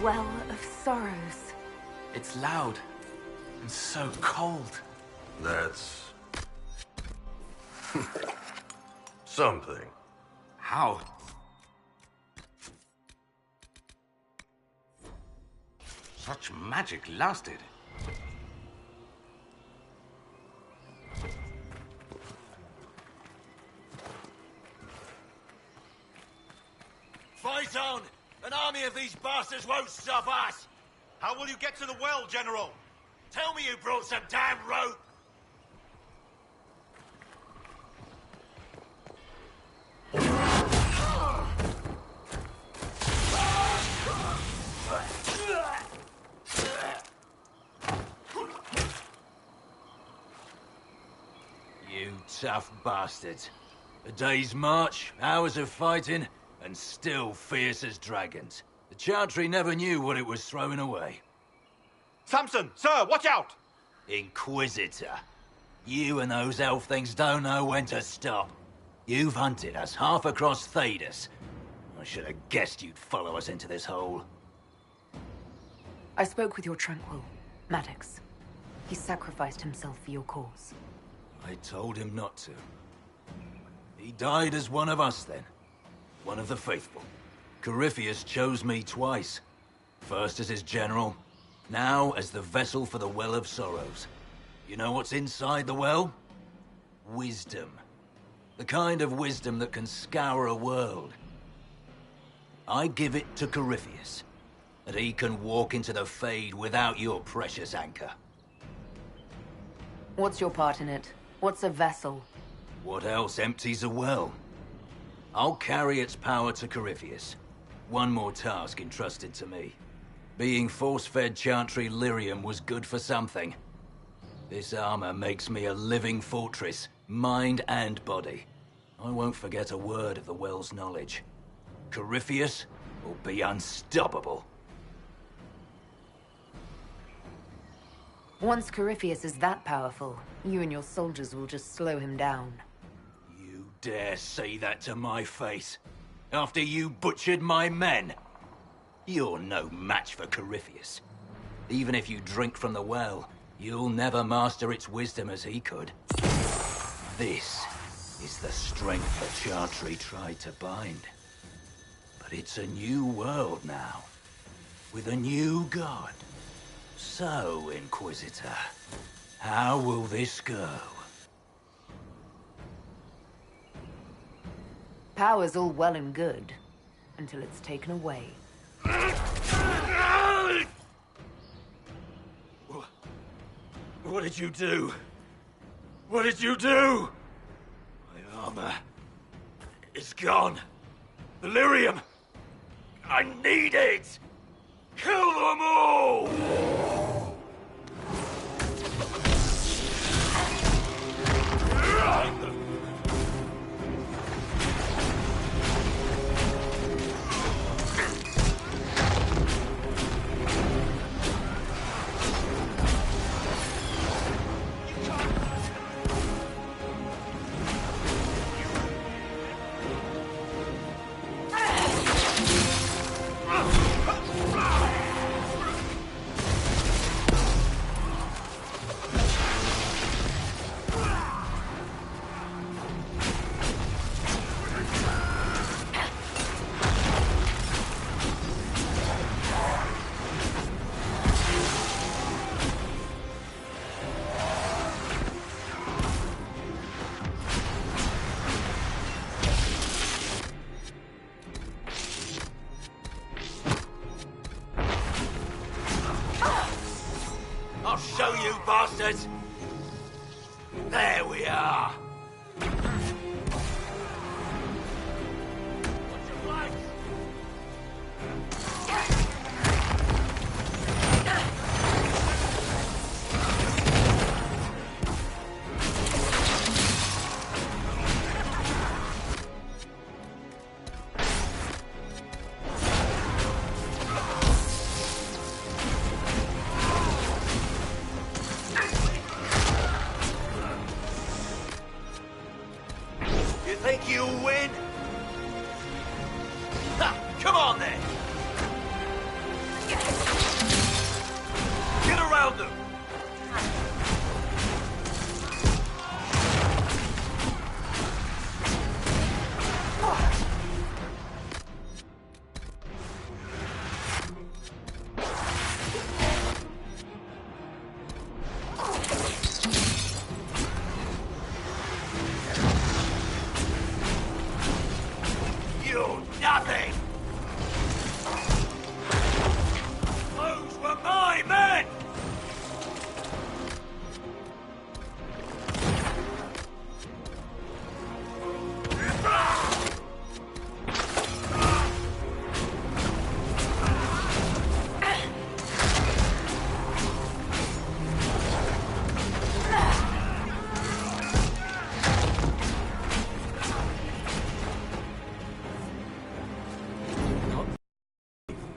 Well of Sorrows.
It's loud and so cold.
That's... something.
How?
Such magic lasted.
Fight on! An army of these bastards won't stop us! How will you get to the well, General? Tell me you brought some damn rope!
You tough bastards. A day's march, hours of fighting, and still fierce as dragons. The Chantry never knew what it was throwing away.
Samson! Sir, watch out!
Inquisitor. You and those elf things don't know when to stop. You've hunted us half across Thedas. I should have guessed you'd follow us into this hole.
I spoke with your Tranquil, Maddox. He sacrificed himself for your cause.
I told him not to. He died as one of us then. One of the faithful. Corypheus chose me twice. First as his general, now as the vessel for the Well of Sorrows. You know what's inside the well? Wisdom. The kind of wisdom that can scour a world. I give it to Corypheus, that he can walk into the Fade without your precious anchor.
What's your part in it? What's a vessel?
What else empties a well? I'll carry its power to Corypheus. One more task entrusted to me. Being force-fed Chantry lyrium was good for something. This armor makes me a living fortress, mind and body. I won't forget a word of the well's knowledge. Corypheus will be unstoppable.
Once Corypheus is that powerful, you and your soldiers will just slow him down.
You dare say that to my face? After you butchered my men? You're no match for Corypheus. Even if you drink from the well, you'll never master its wisdom as he could. This is the strength the Chantry tried to bind. But it's a new world now, with a new god. So, Inquisitor, how will this go?
Power's all well and good, until it's taken away.
What did you do? What did you do? My armor is gone. The lyrium! I need it! Kill them all! I'll show you, bastards! There we are!
about them!
You're nothing! Those were my men!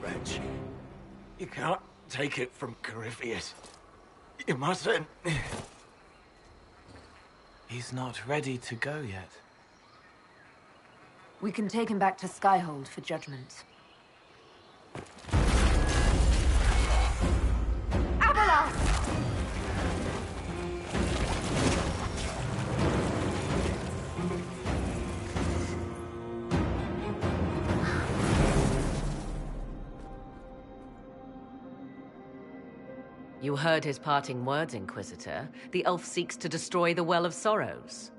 Wretch. You can't take it from Corypheus. You mustn't.
He's not ready to go yet.
We can take him back to Skyhold for judgment.
You heard his parting words, Inquisitor. The elf seeks to destroy the Well of Sorrows.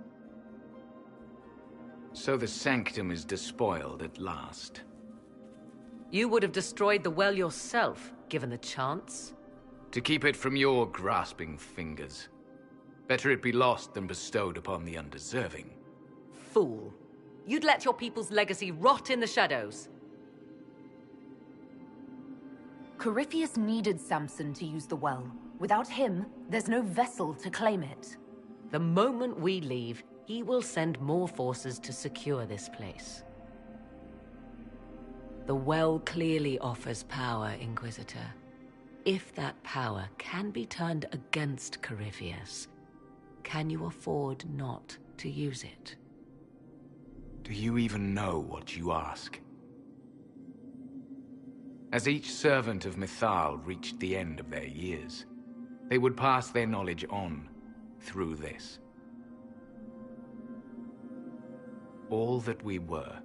So the Sanctum is despoiled at last.
You would have destroyed the well yourself, given the chance.
To keep it from your grasping fingers. Better it be lost than bestowed upon the undeserving.
Fool. You'd let your people's legacy rot in the shadows.
Corypheus needed Samson to use the well. Without him, there's no vessel to claim it.
The moment we leave, he will send more forces to secure this place. The well clearly offers power, Inquisitor. If that power can be turned against Corypheus, can you afford not to use it?
Do you even know what you ask? As each servant of Mythal reached the end of their years, they would pass their knowledge on through this. All that we were,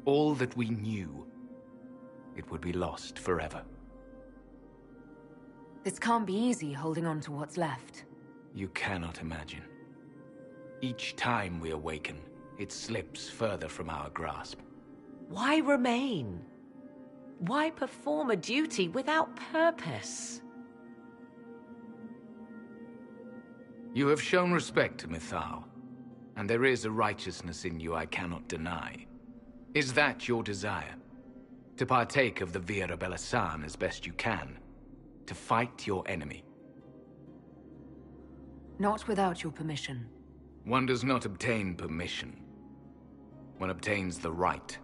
all that we knew, it would be lost forever.
This can't be easy holding on to what's left.
You cannot imagine. Each time we awaken, it slips further from our grasp.
Why remain? Why perform a duty without purpose?
You have shown respect to Mythal, and there is a righteousness in you I cannot deny. Is that your desire? To partake of the Vira Belasan as best you can? To fight your enemy?
Not without your permission.
One does not obtain permission. One obtains the right.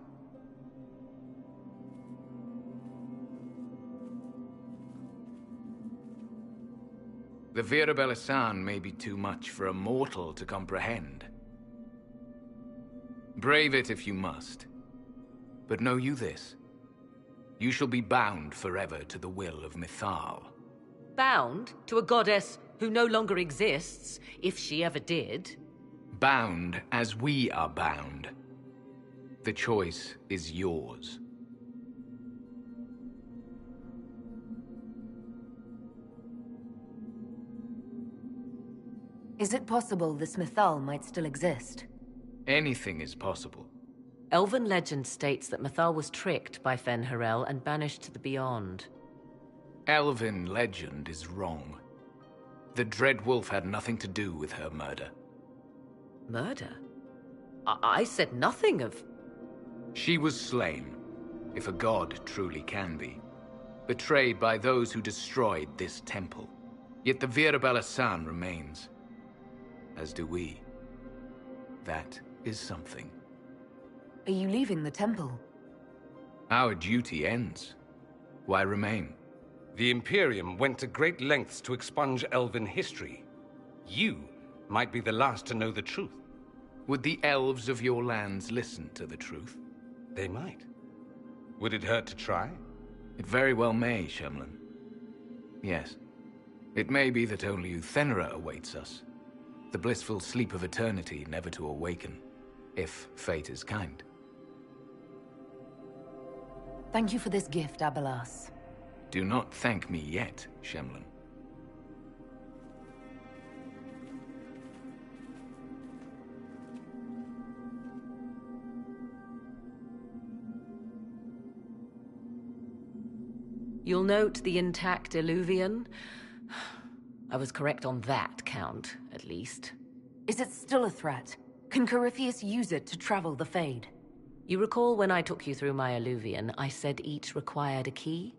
The Vira Belasan may be too much for a mortal to comprehend. Brave it if you must. But know you this. You shall be bound forever to the will of Mythal.
Bound to a goddess who no longer exists, if she ever did.
Bound as we are bound. The choice is yours.
Is it possible this Mythal might still exist?
Anything is possible.
Elven legend states that Mythal was tricked by Fen-Harel and banished to the Beyond.
Elven legend is wrong. The Dread Wolf had nothing to do with her murder.
Murder? I said nothing of...
She was slain, if a god truly can be. Betrayed by those who destroyed this temple. Yet the Vira Belasan remains. As do we. That is something.
Are you leaving the temple?
Our duty ends. Why remain?
The Imperium went to great lengths to expunge Elven history. You might be the last to know the truth.
Would the elves of your lands listen to the truth?
They might. Would it hurt to try?
It very well may, Shemlin. Yes. It may be that only Uthenera awaits us. The blissful sleep of eternity, never to awaken, if fate is kind.
Thank you for this gift, Abelas.
Do not thank me yet, Shemlin.
You'll note the intact Illuvian. I was correct on that count, at least.
Is it still a threat? Can Corypheus use it to travel the Fade?
You recall when I took you through my Illuvian, I said each required a key?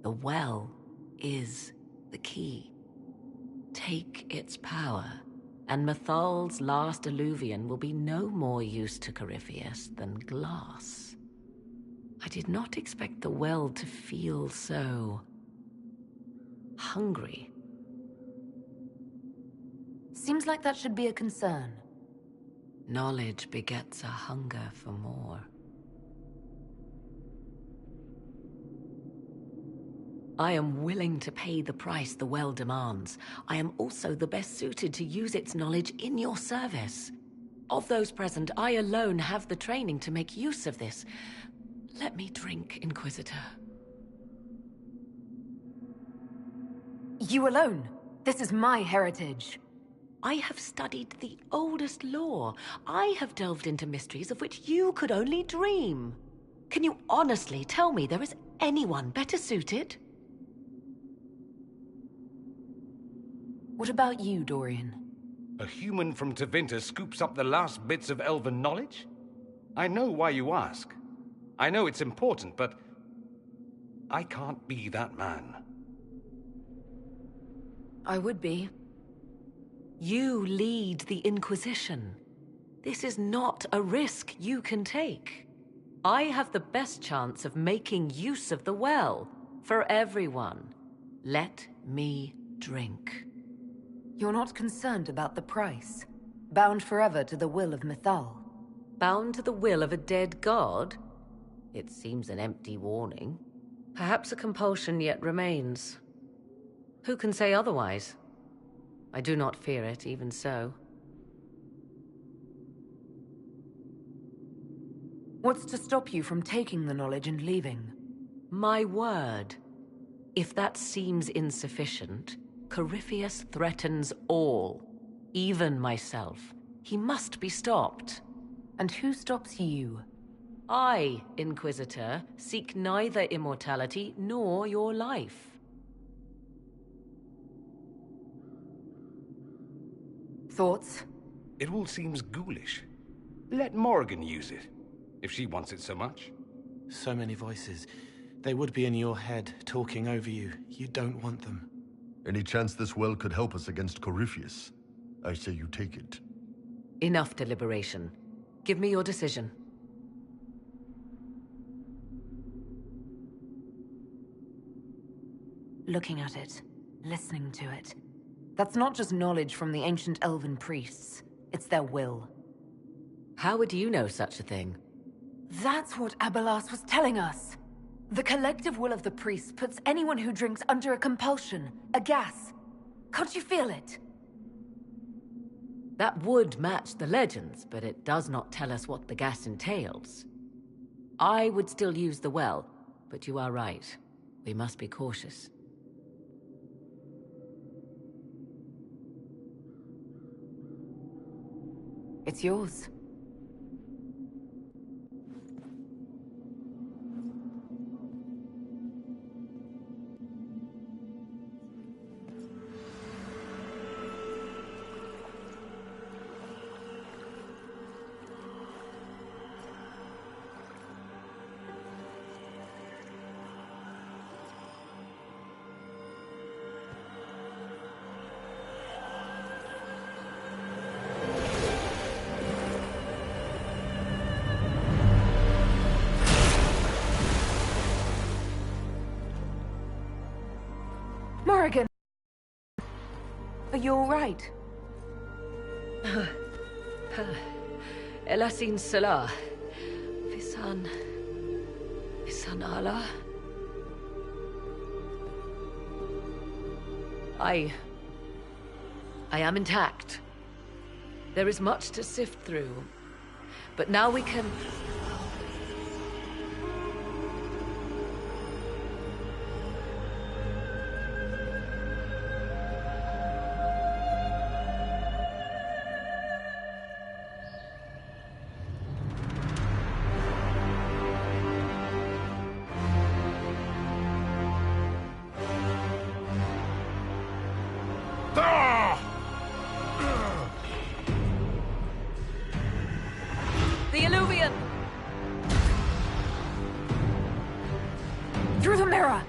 The well is the key. Take its power, and Mythal's last Illuvian will be no more use to Corypheus than glass. I did not expect the well to feel so hungry.
Seems like that should be a concern.
Knowledge begets a hunger for more. I am willing to pay the price the well demands. I am also the best suited to use its knowledge in your service. Of those present, I alone have the training to make use of this. Let me drink, Inquisitor.
You alone? This is my heritage.
I have studied the oldest lore. I have delved into mysteries of which you could only dream. Can you honestly tell me there is anyone better suited?
What about you, Dorian?
A human from Tevinter scoops up the last bits of elven knowledge? I know why you ask. I know it's important, but I can't be that man.
I would be.
You lead the Inquisition. This is not a risk you can take. I have the best chance of making use of the well for everyone. Let me drink.
You're not concerned about the price? Bound forever to the will of Mythal?
Bound to the will of a dead god? It seems an empty warning. Perhaps a compulsion yet remains. Who can say otherwise? I do not fear it, even so.
What's to stop you from taking the knowledge and leaving?
My word. If that seems insufficient, Corypheus threatens all, even myself. He must be stopped.
And who stops you?
I, Inquisitor, seek neither immortality nor your life.
Thoughts?
It all seems ghoulish. Let Morrigan use it, if she wants it so much.
So many voices. They would be in your head, talking over you. You don't want them.
Any chance this well could help us against Corypheus? I say you take it.
Enough deliberation. Give me your decision.
Looking at it, listening to it. That's not just knowledge from the ancient elven priests. It's their will.
How would you know such a thing?
That's what Abelas was telling us. The collective will of the priests puts anyone who drinks under a compulsion, a gas. Can't you feel it?
That would match the legends, but it does not tell us what the gas entails. I would still use the well, but you are right. We must be cautious.
It's yours. Morrigan! Are you all right?
Elasin Salah. Visan Allah. I am intact. There is much to sift through, but now we can... The Illuvian!
Through the mirror!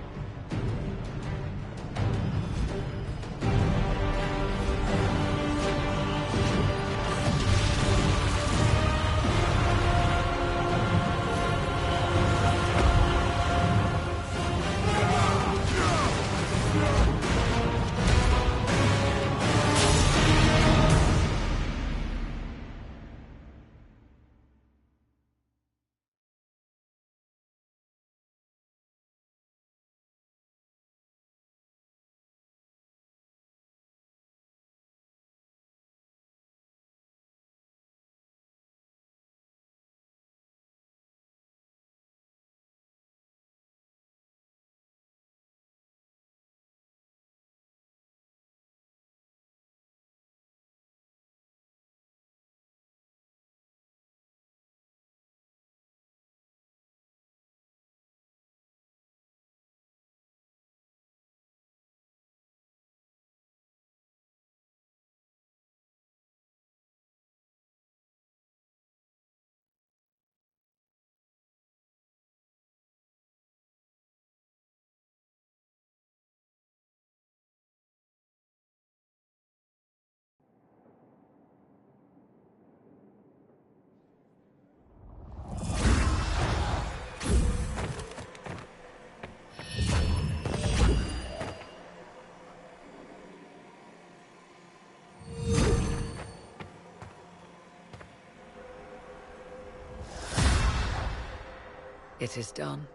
It is done.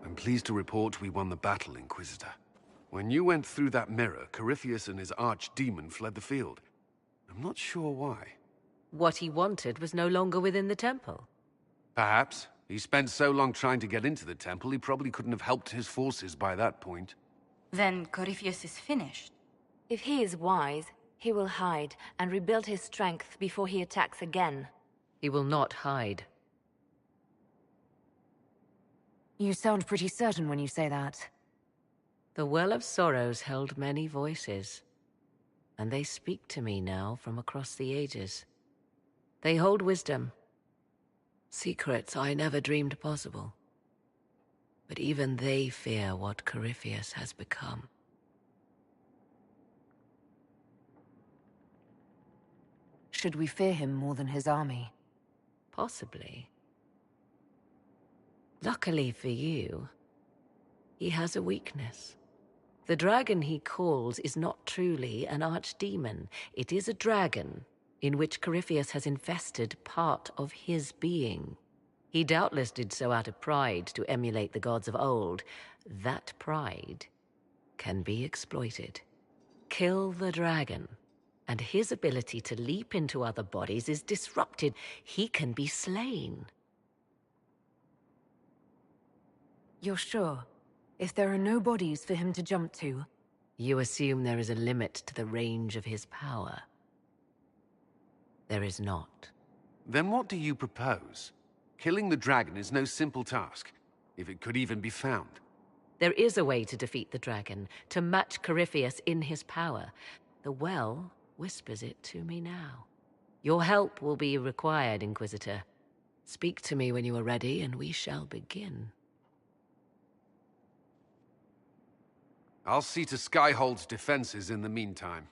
I'm pleased to report we won the battle, Inquisitor. When you went through that mirror, Corypheus and his archdemon fled the field. I'm not sure why.
What he wanted was no longer within the temple.
Perhaps. He spent so long trying to get into the temple, he probably couldn't have helped his forces by that point.
Then Corypheus is finished.
If he is wise, he will hide and rebuild his strength before he attacks again.
He will not hide.
You sound pretty certain when you say that.
The Well of Sorrows held many voices, and they speak to me now from across the ages. They hold wisdom. Secrets I never dreamed possible. But even they fear what Corypheus has become.
Should we fear him more than his army?
Possibly. Luckily for you, he has a weakness. The dragon he calls is not truly an archdemon. It is a dragon in which Corypheus has infested part of his being. He doubtless did so out of pride to emulate the gods of old. That pride can be exploited. Kill the dragon, and his ability to leap into other bodies is disrupted. He can be slain.
You're sure? If there are no bodies for him to jump to?
You assume there is a limit to the range of his power. There is not.
Then what do you propose? Killing the dragon is no simple task, if it could even be found.
There is a way to defeat the dragon, to match Corypheus in his power. The well whispers it to me now. Your help will be required, Inquisitor. Speak to me when you are ready, and we shall begin.
I'll see to Skyhold's defenses in the meantime.